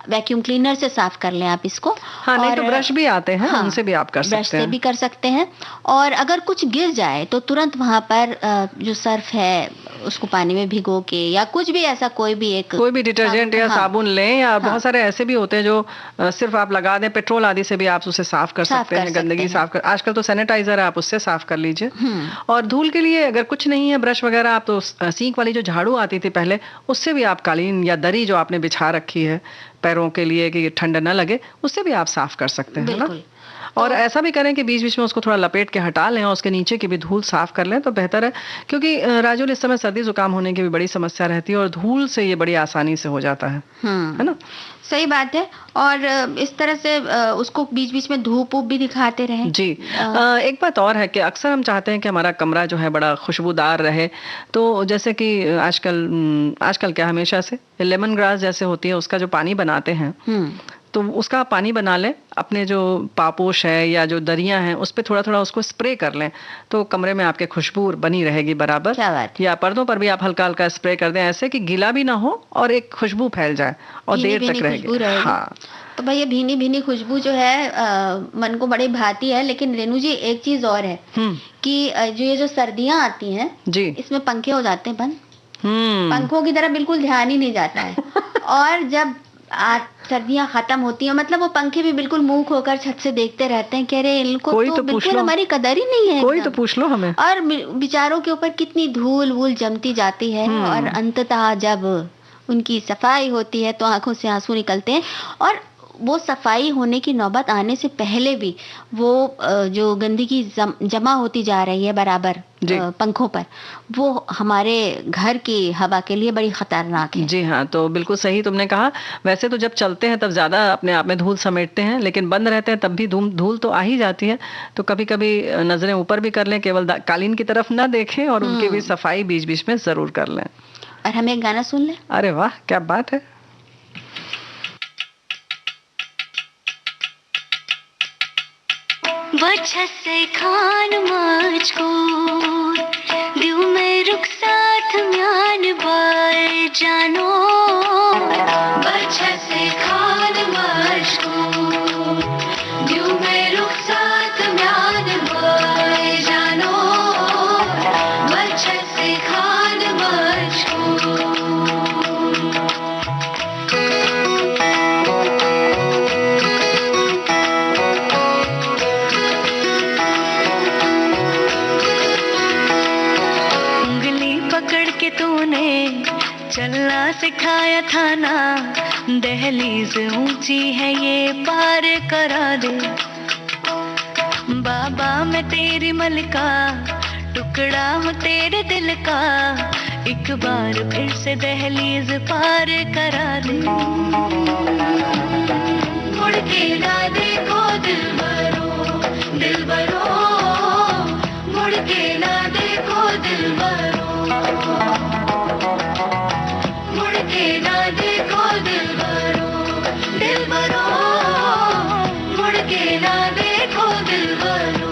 वैक्यूम क्लीनर से साफ कर लें आप इसको। हाँ, नहीं तो ब्रश भी आते हैं, उनसे भी आप कर सकते हैं। ब्रश से भी कर सकते हैं। और अगर कुछ गिर जाए तो तुरंत वहां पर जो सर्फ है उसको पानी में भिगो के, या कुछ भी ऐसा कोई भी डिटर्जेंट या साबुन लें, या बहुत सारे ऐसे भी होते हैं जो सिर्फ आप लगा दें, पेट्रोल आदि से भी आप उसे साफ कर सकते हैं, गंदगी साफ कर। आजकल तो सैनिटाइजर है, आप उससे साफ कर लीजिए। और धूल के लिए अगर कुछ नहीं है ब्रश वगैरह, आप तो सींक वाली जो झाड़ू आती थी पहले, उससे भी आप कालीन या दरी जो आपने बिछा रखी है पैरों के लिए कि ठंड न लगे, उससे भी आप साफ कर सकते हैं ना। और ऐसा भी करें कि बीच बीच में उसको थोड़ा लपेट के हटा लें और उसके नीचे की भी धूल साफ कर लें तो बेहतर है, क्योंकि राजुल इस समय सर्दी जुकाम होने की भी बड़ी समस्या रहती है और धूल से ये बड़ी आसानी से हो जाता है ना। सही बात है। और इस तरह से उसको बीच बीच में धूप भी दिखाते रहें। जी। एक बात और है कि अक्सर हम चाहते हैं कि हमारा कमरा जो है बड़ा खुशबूदार रहे, तो जैसे कि आजकल क्या हमेशा से लेमन ग्रास जैसे होती है, उसका जो पानी बनाते हैं, तो उसका पानी बना लें, अपने जो पापोश है या जो दरियां हैं उस पे थोड़ा थोड़ा उसको स्प्रे कर लें, तो कमरे में आपके खुशबू बनी रहेगी बराबर। क्या बात। या पर्दों पर भी आप हल्का हल्का स्प्रे कर दें, ऐसे कि गीला भी ना हो और एक खुशबू फैल जाए और देर तक रहेगी। हाँ, तो भाई ये भीनी भीनी खुशबू जो है मन को बड़ी भाती है। लेकिन रेणु जी एक चीज और है कि जो सर्दियां आती हैं जी, इसमें पंखे हो जाते हैं बंद। पंखों की तरफ बिल्कुल ध्यान ही नहीं जाता है। और जब सर्दियां खत्म होती हैं, मतलब वो पंखे भी बिल्कुल मुंह खोकर छत से देखते रहते हैं कि अरे इनको तो बिल्कुल हमारी कदर ही नहीं है। कोई तो पूछ लो हमें। और बेचारों के ऊपर कितनी धूल वूल जमती जाती है और अंततः जब उनकी सफाई होती है तो आंखों से आंसू निकलते हैं। और वो सफाई होने की नौबत आने से पहले भी वो जो गंदगी जमा होती जा रही है बराबर पंखों पर, वो हमारे घर की हवा के लिए बड़ी खतरनाक है। जी हाँ, तो बिल्कुल सही तुमने कहा। वैसे तो जब चलते हैं तब ज्यादा अपने आप में धूल समेटते हैं, लेकिन बंद रहते हैं तब भी धूल तो आ ही जाती है। तो कभी कभी नजरें ऊपर भी कर लें, केवल कालीन की तरफ ना देखें और उनकी भी सफाई बीच बीच में जरूर कर लें। और हमें एक गाना सुन लें। अरे वाह, क्या बात है। बच्चा से खान मुझको दियो मैं रुख साथ म्यान बार जानो, बच्चा से खान मुझको दियो मैं रुख साथ म्यान बार जानो, बच्चा से खान मुझको। तूने चलना सिखाया था ना, दहलीज ऊंची है ये पार करा दे। बाबा मैं तेरी मलका, टुकड़ा हूँ तेरे दिल का, एक बार फिर से दहलीज पार करा दे। मुड़ के ना देखो दिलबरो, दिलबरो, मुड़ के ना देखो दिलबरो, मुड़ के ना देखो दिलबरो, दिलबरो, मुड़ के ना देखो दिलबरो।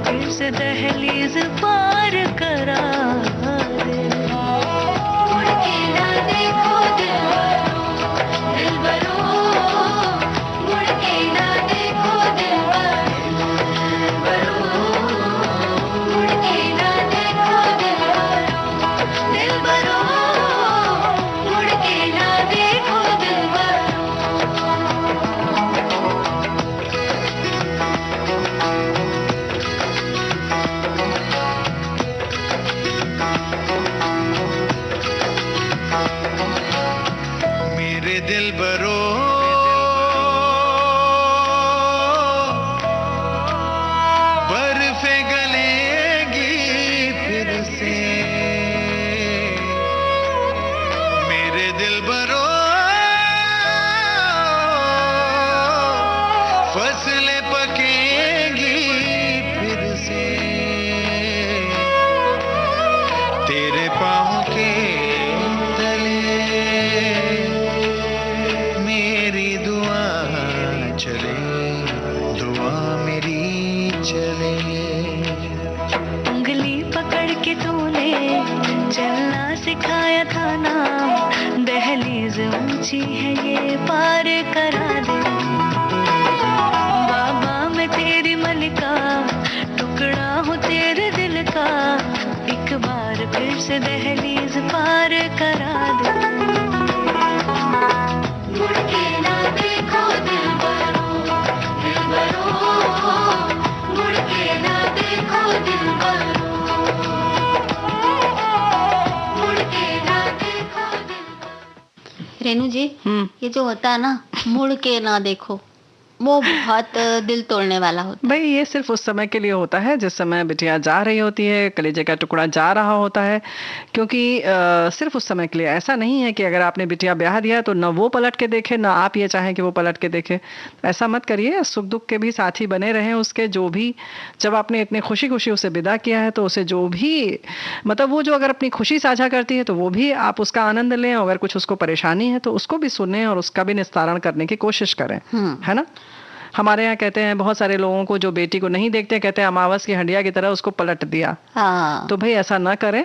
फिर से दहलीज पार करा दे। मुड़ के ना देखो दिलबरो, दिलबरो, मुड़ के ना देखो दिलबरो, मुड़ के ना देखो दिलबरो, दिलबरो, मुड़ के ना देखो दिलबरो। दिलबरो बर्फे गलेगी फिर से, मेरे दिलबरो फसलें पकेंगी फिर से, तेरे पाँव के चलना सिखाया था ना, दहलीज ऊंची है ये पार करा दे। बाबा मैं तेरी मलका, टुकड़ा हूँ तेरे दिल का, एक बार फिर से दहलीज पार करा दे। मुड़ के ना देखो दिलबरो, दिलबरो, मुड़ के ना देखो दिलबरो। रेनू जी, ये जो होता है ना, मुड़ के ना देखो, वो बहुत दिल तोड़ने वाला होता है। भाई ये सिर्फ उस समय के लिए होता है जिस समय बिटिया जा रही होती है, कलेजे का टुकड़ा जा रहा होता है, क्योंकि सिर्फ उस समय के लिए। ऐसा नहीं है कि अगर आपने बिटिया ब्याह दिया तो ना वो पलट के देखे ना आप ये चाहें कि वो पलट के देखे। ऐसा मत करिए, सुख दुख के भी साथी बने रहें उसके। जो भी, जब आपने इतनी खुशी खुशी उसे विदा किया है तो उसे जो भी, मतलब वो जो अगर अपनी खुशी साझा करती है तो वो भी आप उसका आनंद लें। अगर कुछ उसको परेशानी है तो उसको भी सुनें और उसका भी निस्तारण करने की कोशिश करें, है ना। हमारे यहाँ कहते हैं, बहुत सारे लोगों को जो बेटी को नहीं देखते कहते हैं अमावस की हंडिया की तरह उसको पलट दिया। हाँ। तो भाई ऐसा ना करें,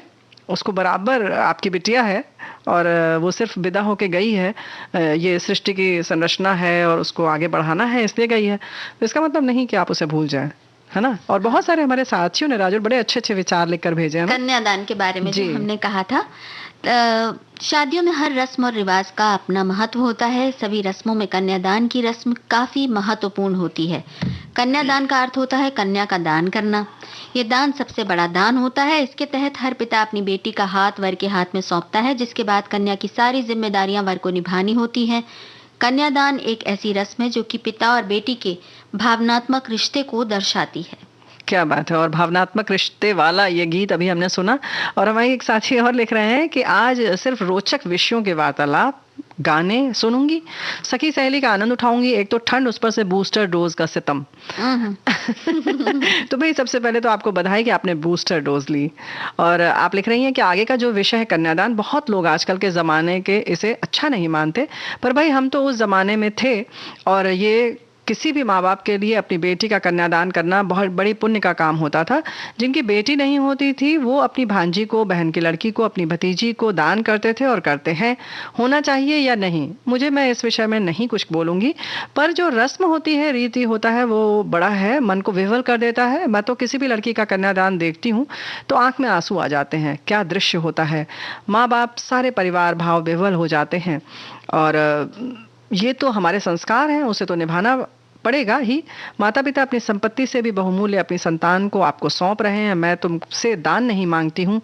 उसको बराबर, आपकी बिटिया है और वो सिर्फ विदा होके गई है, ये सृष्टि की संरचना है और उसको आगे बढ़ाना है इसलिए गई है। तो इसका मतलब नहीं कि आप उसे भूल जाएं, है ना। और बहुत सारे हमारे साथियों ने राजू बड़े अच्छे अच्छे विचार लिखकर भेजे हैं ना। कन्यादान के बारे में जो जी। हमने कहा था, शादियों में हर रस्म और रिवाज का अपना महत्व होता है। सभी रस्मों में कन्यादान की रस्म काफी महत्वपूर्ण होती है। कन्यादान का अर्थ होता है कन्या का दान करना। ये दान सबसे बड़ा दान होता है। इसके तहत हर पिता अपनी बेटी का हाथ वर के हाथ में सौंपता है, जिसके बाद कन्या की सारी जिम्मेदारियां वर को निभानी होती हैं। कन्यादान एक ऐसी रस्म है जो कि पिता और बेटी के भावनात्मक रिश्ते को दर्शाती है। क्या बात है। और भावनात्मक रिश्ते वाला ये गीत अभी हमने सुना। और हमारे एक साथी और लिख रहे हैं कि आज सिर्फ रोचक विषयों के वार्तालाप, गाने सुनूंगी, सखी सहेली का आनंद उठाऊंगी, एक तो ठंड, उस पर से बूस्टर डोज का सितम। तो भाई सबसे पहले तो आपको बधाई कि आपने बूस्टर डोज ली। और आप लिख रही हैं कि आगे का जो विषय है कन्यादान, बहुत लोग आजकल के ज़माने के इसे अच्छा नहीं मानते, पर भाई हम तो उस ज़माने में थे और ये किसी भी माँ बाप के लिए अपनी बेटी का कन्यादान करना बहुत बड़ी पुण्य का काम होता था। जिनकी बेटी नहीं होती थी वो अपनी भांजी को, बहन की लड़की को, अपनी भतीजी को दान करते थे और करते हैं। होना चाहिए या नहीं, मुझे, मैं इस विषय में नहीं कुछ बोलूंगी, पर जो रस्म होती है, रीति होता है, वो बड़ा है, मन को विह्वल कर देता है। मैं तो किसी भी लड़की का कन्यादान देखती हूँ तो आंख में आंसू आ जाते हैं। क्या दृश्य होता है, माँ बाप, सारे परिवार भाव विह्वल हो जाते हैं। और ये तो हमारे संस्कार हैं, उसे तो निभाना पड़ेगा ही। माता पिता अपनी संपत्ति से भी बहुमूल्य अपनी संतान को आपको सौंप रहे हैं। मैं तुमसे दान नहीं मांगती हूँ,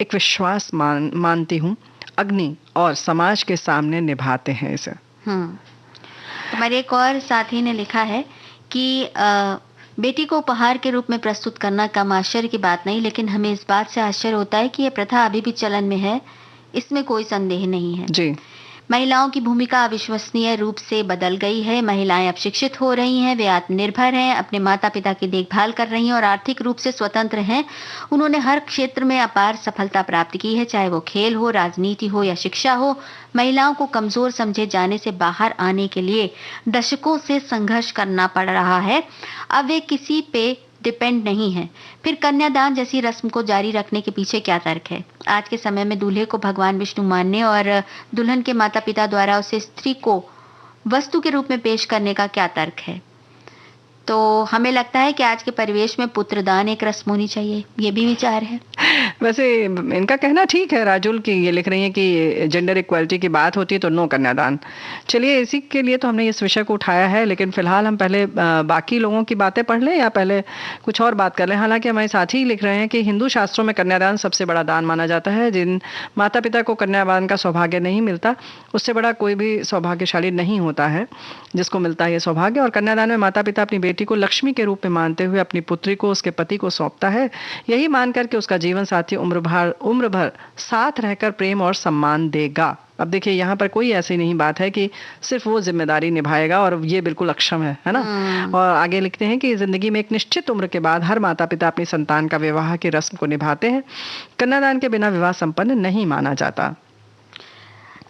एक विश्वास मानती हूँ। अग्नि और समाज के सामने निभाते हैं इसे। हमारे एक और साथी ने लिखा है कि बेटी को उपहार के रूप में प्रस्तुत करना कम आश्चर्य की बात नहीं, लेकिन हमें इस बात से आश्चर्य होता है कि यह प्रथा अभी भी चलन में है। इसमें कोई संदेह नहीं है जी। महिलाओं की भूमिका अविश्वसनीय रूप से बदल गई है। महिलाएं अब शिक्षित हो रही हैं, वे आत्मनिर्भर हैं, अपने माता पिता की देखभाल कर रही हैं और आर्थिक रूप से स्वतंत्र हैं। उन्होंने हर क्षेत्र में अपार सफलता प्राप्त की है, चाहे वो खेल हो, राजनीति हो या शिक्षा हो। महिलाओं को कमजोर समझे जाने से बाहर आने के लिए दशकों से संघर्ष करना पड़ रहा है। अब वे किसी पे डिपेंड नहीं है। फिर कन्यादान जैसी रस्म को जारी रखने के पीछे क्या तर्क है? आज के समय में दूल्हे को भगवान विष्णु मानने और दुल्हन के माता पिता द्वारा उसे स्त्री को वस्तु के रूप में पेश करने का क्या तर्क है? तो हमें लगता है कि आज के परिवेश में पुत्रदान एक रस्म होनी चाहिए, ये भी विचार है। वैसे इनका कहना ठीक है राजुल, की ये लिख रही है कि जेंडर इक्वालिटी की बात होती है तो नो कन्यादान। चलिए, इसी के लिए तो हमने इस विषय को उठाया है, लेकिन फिलहाल हम पहले बाकी लोगों की बातें पढ़ लें या पहले कुछ और बात कर लें। हालांकि हमारे साथी लिख रहे हैं कि हिंदू शास्त्रों में कन्यादान सबसे बड़ा दान माना जाता है। जिन माता पिता को कन्यादान का सौभाग्य नहीं मिलता, उससे बड़ा कोई भी सौभाग्यशाली नहीं होता है जिसको मिलता है ये सौभाग्य। और कन्यादान में माता पिता अपनी बेटी को लक्ष्मी के रूप में मानते हुए अपनी पुत्री को उसके पति को सौंपता है, यही मानकर के उसका जीवन साथी उम्र भर साथ रहकर प्रेम और सम्मान देगा। अब देखिए, यहाँ पर कोई ऐसी नहीं बात है कि सिर्फ वो जिम्मेदारी निभाएगा, और ये बिल्कुल अक्षम है ना। और आगे लिखते हैं कि जिंदगी में एक निश्चित उम्र के बाद हर माता पिता अपनी संतान का विवाह की रस्म को निभाते हैं। कन्यादान के बिना विवाह संपन्न नहीं माना जाता।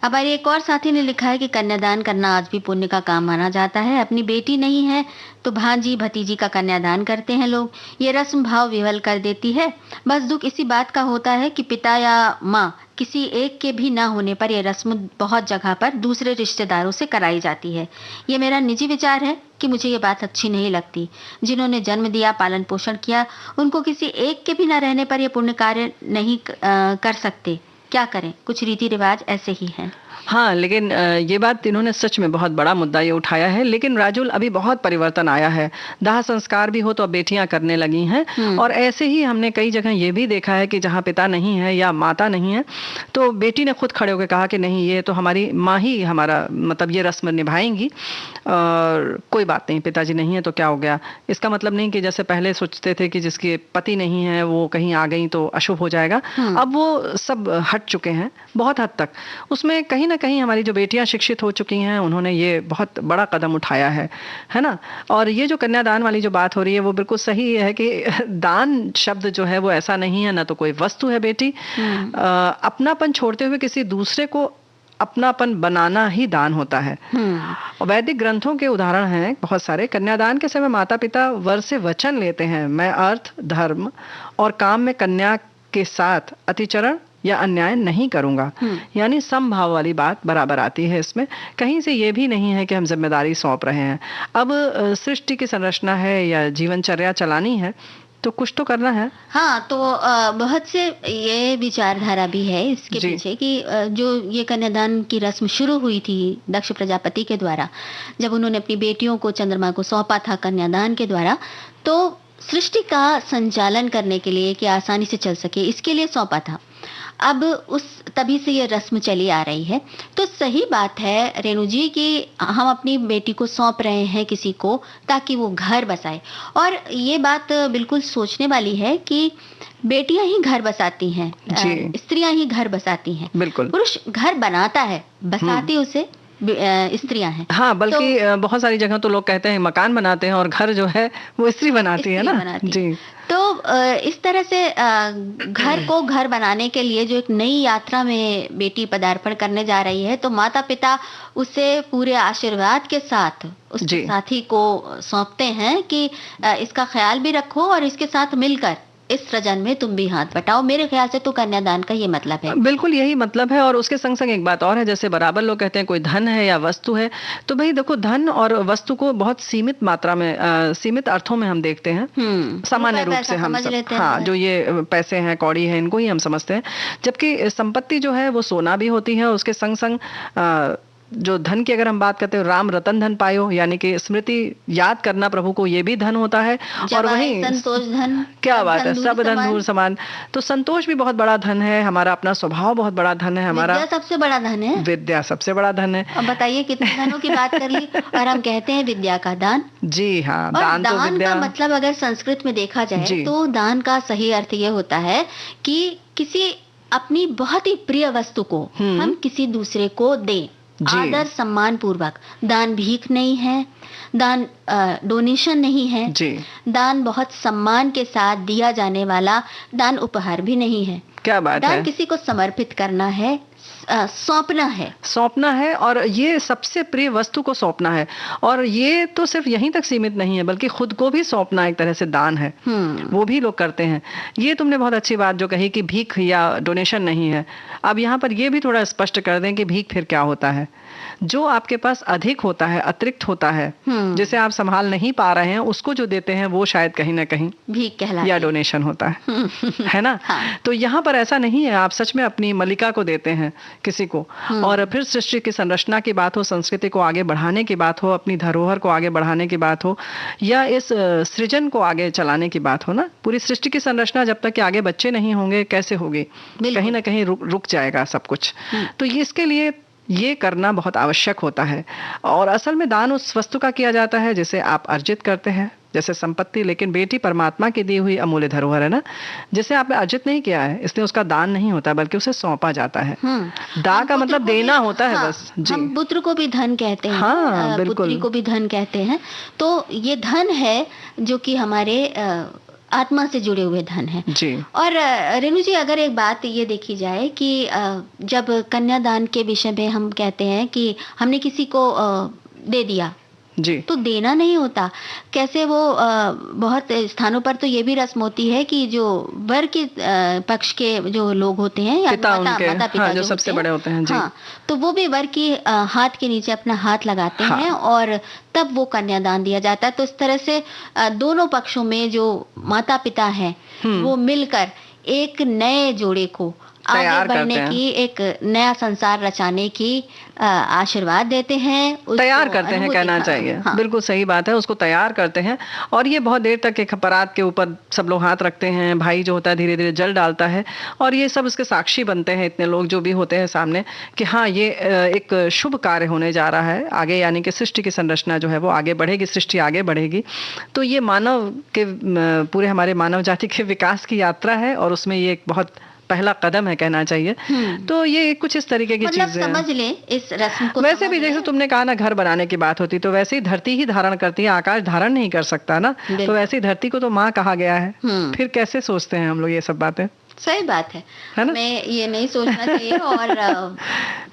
हमारे एक और साथी ने लिखा है कि कन्यादान करना आज भी पुण्य का काम माना जाता है। अपनी बेटी नहीं है तो भांजी भतीजी का कन्यादान करते हैं लोग। ये रस्म भाव विह्वल कर देती है। बस दुख इसी बात का होता है कि पिता या माँ किसी एक के भी ना होने पर यह रस्म बहुत जगह पर दूसरे रिश्तेदारों से कराई जाती है। ये मेरा निजी विचार है कि मुझे ये बात अच्छी नहीं लगती। जिन्होंने जन्म दिया, पालन पोषण किया, उनको किसी एक के भी ना रहने पर यह पुण्य कार्य नहीं कर सकते। क्या करें, कुछ रीति रिवाज ऐसे ही हैं। हाँ, लेकिन ये बात इन्होंने सच में बहुत बड़ा मुद्दा ये उठाया है। लेकिन राजुल, अभी बहुत परिवर्तन आया है। दाह संस्कार भी हो तो अब बेटियां करने लगी हैं। और ऐसे ही हमने कई जगह ये भी देखा है कि जहाँ पिता नहीं है या माता नहीं है, तो बेटी ने खुद खड़े होकर कहा कि नहीं, ये तो हमारी माँ ही हमारा मतलब ये रस्म निभाएंगी, और कोई बात नहीं, पिताजी नहीं है तो क्या हो गया। इसका मतलब नहीं कि जैसे पहले सोचते थे कि जिसके पति नहीं है वो कहीं आ गई तो अशुभ हो जाएगा। अब वो सब हट चुके हैं बहुत हद तक। उसमें कहीं ना कहीं हमारी जो बेटियां शिक्षित हो चुकी हैं, उन्होंने ये बहुत बड़ा कदम उठाया है ना। और ये जो कन्यादान वाली जो बात हो रही है वो बिल्कुल सही है कि दान शब्द जो है वो ऐसा नहीं है, ना तो कोई वस्तु है बेटी। अपनापन छोड़ते हुए किसी दूसरे को अपनापन बनाना ही दान होता है। और वैदिक ग्रंथों के उदाहरण हैं बहुत सारे। कन्यादान के समय माता पिता वर से वचन लेते हैं, मैं अर्थ, धर्म और काम में कन्या के साथ अतिचरण या अन्याय नहीं करूंगा। यानी समभाव वाली बात बराबर आती है इसमें। कहीं से ये भी नहीं है कि हम जिम्मेदारी सौंप रहे हैं। अब सृष्टि की संरचना है या जीवनचर्या चलानी है तो कुछ तो करना है। हाँ, तो बहुत से ये विचारधारा भी है इसके पीछे कि जो ये कन्यादान की रस्म शुरू हुई थी दक्ष प्रजापति के द्वारा, जब उन्होंने अपनी बेटियों को चंद्रमा को सौंपा था कन्यादान के द्वारा, तो सृष्टि का संचालन करने के लिए कि आसानी से चल सके इसके लिए सौंपा था। अब उस तभी से ये रस्म चली आ रही है। तो सही बात है रेणु जी कि हम अपनी बेटी को सौंप रहे हैं किसी को ताकि वो घर बसाए। और ये बात बिल्कुल सोचने वाली है कि बेटियां ही घर बसाती हैं, स्त्रियां ही घर बसाती हैं। बिल्कुल, पुरुष घर बनाता है, बसाती उसे स्त्रियां हैं। हाँ, बल्कि तो, बहुत सारी जगह तो लोग कहते हैं मकान बनाते हैं और घर जो है वो स्त्री बनाती है ना। जी, तो इस तरह से घर को घर बनाने के लिए जो एक नई यात्रा में बेटी पदार्पण करने जा रही है, तो माता पिता उसे पूरे आशीर्वाद के साथ उसके साथी को सौंपते हैं कि इसका ख्याल भी रखो और इसके साथ मिलकर इस सृजन में तुम भी हाथ बटाओ। मेरे ख्याल से तो कन्यादान का ये मतलब है। बिल्कुल यही मतलब है। और उसके संग संग एक बात और है, जैसे बराबर लोग कहते हैं कोई धन है या वस्तु है, तो भाई देखो, धन और वस्तु को बहुत सीमित मात्रा में सीमित अर्थों में हम देखते हैं। सामान्य रूप से हम हाँ, जो ये पैसे हैं, कौड़ी है, इनको ही हम समझते हैं। जबकि संपत्ति जो है वो सोना भी होती है। उसके संग संग जो धन की अगर हम बात करते हैं, राम रतन धन पायो, यानी कि स्मृति याद करना प्रभु को, ये भी धन होता है। और वहीं संतोष धन, क्या बात है, सब धन धूर समान। तो संतोष भी बहुत बड़ा धन है। हमारा अपना स्वभाव बहुत बड़ा धन है। हमारा विद्या सबसे बड़ा धन है। विद्या सबसे बड़ा धन है। अब बताइए कितने धनों की बात कर ली और हम कहते हैं विद्या का दान। जी हाँ, और दान तो विद्या का मतलब अगर संस्कृत में देखा जाए तो दान का सही अर्थ ये होता है कि किसी अपनी बहुत ही प्रिय वस्तु को हम किसी दूसरे को दें, आदर सम्मान पूर्वक। दान भीख नहीं है, दान डोनेशन नहीं है, दान बहुत सम्मान के साथ दिया जाने वाला दान उपहार भी नहीं है। क्या बात दान है। किसी को समर्पित करना है, सौंपना है और ये सबसे प्रिय वस्तु को सौंपना है। और ये तो सिर्फ यहीं तक सीमित नहीं है, बल्कि खुद को भी सौंपना एक तरह से दान है। वो भी लोग करते हैं। ये तुमने बहुत अच्छी बात जो कही कि भीख या डोनेशन नहीं है। अब यहाँ पर ये भी थोड़ा स्पष्ट कर दें कि भीख फिर क्या होता है। जो आपके पास अधिक होता है, अतिरिक्त होता है, जिसे आप संभाल नहीं पा रहे हैं, उसको जो देते हैं वो शायद कहीं ना कहीं भीख कहलाती या डोनेशन होता है ना। हाँ। तो यहाँ पर ऐसा नहीं है, आप सच में अपनी मलिका को देते हैं किसी को। और फिर सृष्टि की संरचना की बात हो, संस्कृति को आगे बढ़ाने की बात हो, अपनी धरोहर को आगे बढ़ाने की बात हो, या इस सृजन को आगे चलाने की बात हो ना। पूरी सृष्टि की संरचना जब तक कि आगे बच्चे नहीं होंगे कैसे होगी, कहीं ना कहीं रुक जाएगा सब कुछ। तो इसके लिए ये करना बहुत आवश्यक होता है। और असल में दान उस वस्तु का किया जाता है जिसे आप अर्जित करते हैं, जैसे संपत्ति। लेकिन बेटी परमात्मा की दी हुई अमूल्य धरोहर है ना, जिसे आपने अर्जित नहीं किया है, इसलिए उसका दान नहीं होता, बल्कि उसे सौंपा जाता है। दान का मतलब देना होता है। बस जी, हम पुत्र को भी धन कहते हैं। हाँ, पुत्री को भी धन कहते हैं। तो ये धन है जो कि हमारे आत्मा से जुड़े हुए धन है जी। और रेणु जी, अगर एक बात ये देखी जाए कि जब कन्यादान के विषय में हम कहते हैं कि हमने किसी को दे दिया जी, तो देना नहीं होता। कैसे वो बहुत स्थानों पर तो ये भी रस्म होती है कि जो वर के पक्ष के जो लोग होते हैं या माता पिता जो सबसे बड़े होते हैं जी, हाँ, तो वो भी वर की हाथ के नीचे अपना हाथ लगाते हैं और तब वो कन्यादान दिया जाता है। तो इस तरह से दोनों पक्षों में जो माता पिता हैं वो मिलकर एक नए जोड़े को तैयार आगे बढ़ने करते हैं। की, एक नया संसार रचाने की आशीर्वाद देते हैं, उसको तैयार करते हैं अनुभूति- कहना हाँ, चाहिए। हाँ। बिल्कुल सही बात है, उसको तैयार करते हैं। और ये बहुत देर तक एक परात के ऊपर सब लोग हाथ रखते हैं, भाई जो होता है धीरे धीरे जल डालता है, और ये सब उसके साक्षी बनते हैं, इतने लोग जो भी होते हैं सामने, कि हाँ ये एक शुभ कार्य होने जा रहा है आगे, यानी कि सृष्टि की संरचना जो है वो आगे बढ़ेगी, सृष्टि आगे बढ़ेगी। तो ये मानव के पूरे हमारे मानव जाति के विकास की यात्रा है, और उसमें ये एक बहुत पहला कदम है कहना चाहिए। तो ये कुछ इस तरीके की मतलब चीजें हैं। समझ ले इस रस्म को, वैसे समझ भी ले। जैसे तुमने कहा ना, घर बनाने की बात होती तो वैसे ही धरती ही धारण करती है, आकाश धारण नहीं कर सकता ना। तो बिल्कुल। वैसे ही धरती को तो माँ कहा गया है। फिर कैसे सोचते हैं हम लोग ये सब बातें, सही बात है है ना? हमें ये नहीं सोचना चाहिए। और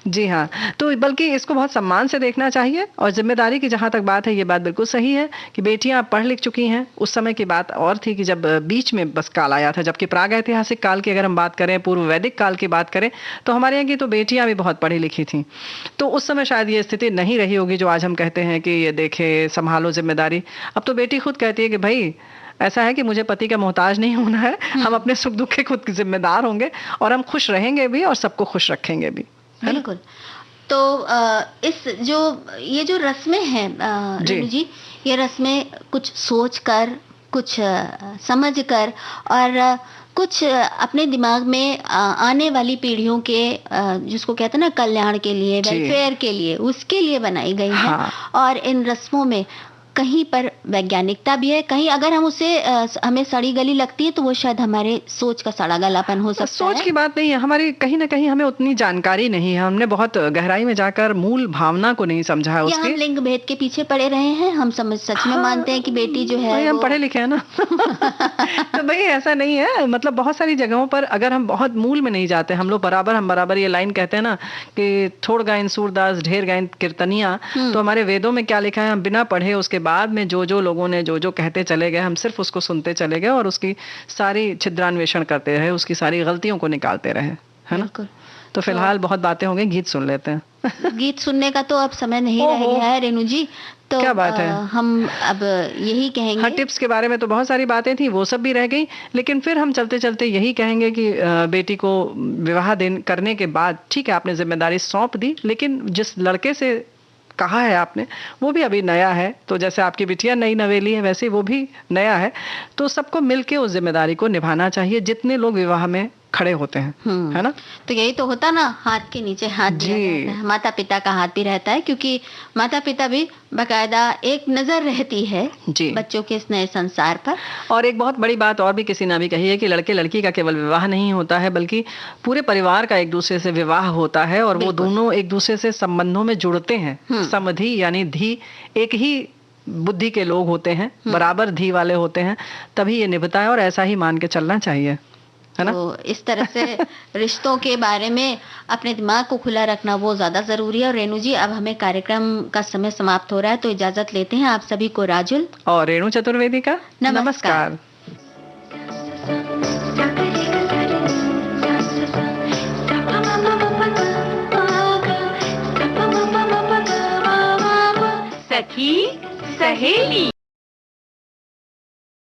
जी हाँ, तो बल्कि इसको बहुत सम्मान से देखना चाहिए। और जिम्मेदारी की जहाँ तक बात है, ये बात बिल्कुल सही है कि बेटियां पढ़ लिख चुकी हैं। उस समय की बात और थी कि जब बीच में बस काल आया था, जबकि प्रागैतिहासिक काल की अगर हम बात करें, पूर्व वैदिक काल की बात करें, तो हमारे यहाँ की तो बेटियां भी बहुत पढ़ी लिखी थी। तो उस समय शायद ये स्थिति नहीं रही होगी जो आज हम कहते हैं कि ये देखे संभालो जिम्मेदारी। अब तो बेटी खुद कहती है कि भाई ऐसा है कि मुझे पति का मोहताज नहीं होना है, हम अपने सुख दुख के खुद जिम्मेदार होंगे, और हम खुश रहेंगे भी और सबको खुश रखेंगे भी, है ना? बिल्कुल। तो इस ये जो रस्में हैं जी। रेणु जी, ये रस्में कुछ सोच कर, कुछ समझ कर, और कुछ अपने दिमाग में आने वाली पीढ़ियों के जिसको कहते हैं ना कल्याण के लिए, जी। वेलफेयर के लिए, उसके लिए बनाई गई हैं। हाँ। और इन रस्मों में कहीं पर वैज्ञानिकता भी है, कहीं अगर हम उसे हमें सड़ी गली लगती है तो वो शायद हमारे सोच का सड़ा गलापन हो सकता सोच है। की बात नहीं है, हमारी कहीं ना कहीं हमें उतनी जानकारी नहीं है, हमने बहुत गहराई में जाकर मूल भावना को नहीं समझा है या हम उसकी। लिंग भेद के पीछे पड़े रहे हैं, हम सच में मानते हैं कि बेटी जो है भाई हम वो- पढ़े लिखे हैं ना। तो भाई ऐसा नहीं है, मतलब बहुत सारी जगहों पर अगर हम बहुत मूल में नहीं जाते, हम लोग हम बराबर ये लाइन कहते हैं ना कि थोड़ गायन सूरदास ढेर गायन कीर्तनिया। तो हमारे वेदों में क्या लिखा है, हम बिना पढ़े उसके बाद में जो लोगों ने जो कहते चले गए, हम सिर्फ उसको सुनते चले गए और उसकी सारी छिद्रान्वेषण करते रहे, उसकी सारी गलतियों को निकालते रहे, है ना? बिल्कुल। तो फिलहाल बहुत बातें होंगी, गीत सुन लेते हैं। गीत सुनने का तो अब समय नहीं रह ओहो। गया है रेणु जी। तो क्या बात है? हम अब यही कहेंगे। हाँ, टिप्स के बारे में तो बहुत सारी बातें थी, वो सब भी रह गई, लेकिन फिर हम चलते चलते यही कहेंगे कि बेटी को विवाह करने के बाद ठीक है आपने जिम्मेदारी सौंप दी, लेकिन जिस लड़के से कहा है आपने वो भी अभी नया है। तो जैसे आपकी बिटिया नई नवेली है, वैसे वो भी नया है। तो सबको मिलके उस जिम्मेदारी को निभाना चाहिए, जितने लोग विवाह में खड़े होते हैं, है ना? तो यही तो होता ना, हाथ के नीचे हाथ दिया जी। जाता है, माता पिता का हाथ भी रहता है, क्योंकि माता पिता भी बकायदा एक नजर रहती है जी। बच्चों के इस नए संसार पर। और एक बहुत बड़ी बात और भी किसी ने भी कही है कि लड़के लड़की का केवल विवाह नहीं होता है, बल्कि पूरे परिवार का एक दूसरे से विवाह होता है, और वो बिल्कुल। दोनों एक दूसरे से संबंधों में जुड़ते हैं। समधि यानी धी, एक ही बुद्धि के लोग होते हैं, बराबर धी वाले होते हैं, तभी ये निभता है, और ऐसा ही मान के चलना चाहिए, है ना? तो इस तरह से रिश्तों के बारे में अपने दिमाग को खुला रखना वो ज्यादा जरूरी है। और रेणु जी, अब हमें कार्यक्रम का समय समाप्त हो रहा है, तो इजाजत लेते हैं आप सभी को राजुल और रेणु चतुर्वेदी का नमस्कार। नमस्कार। सखी सहेली।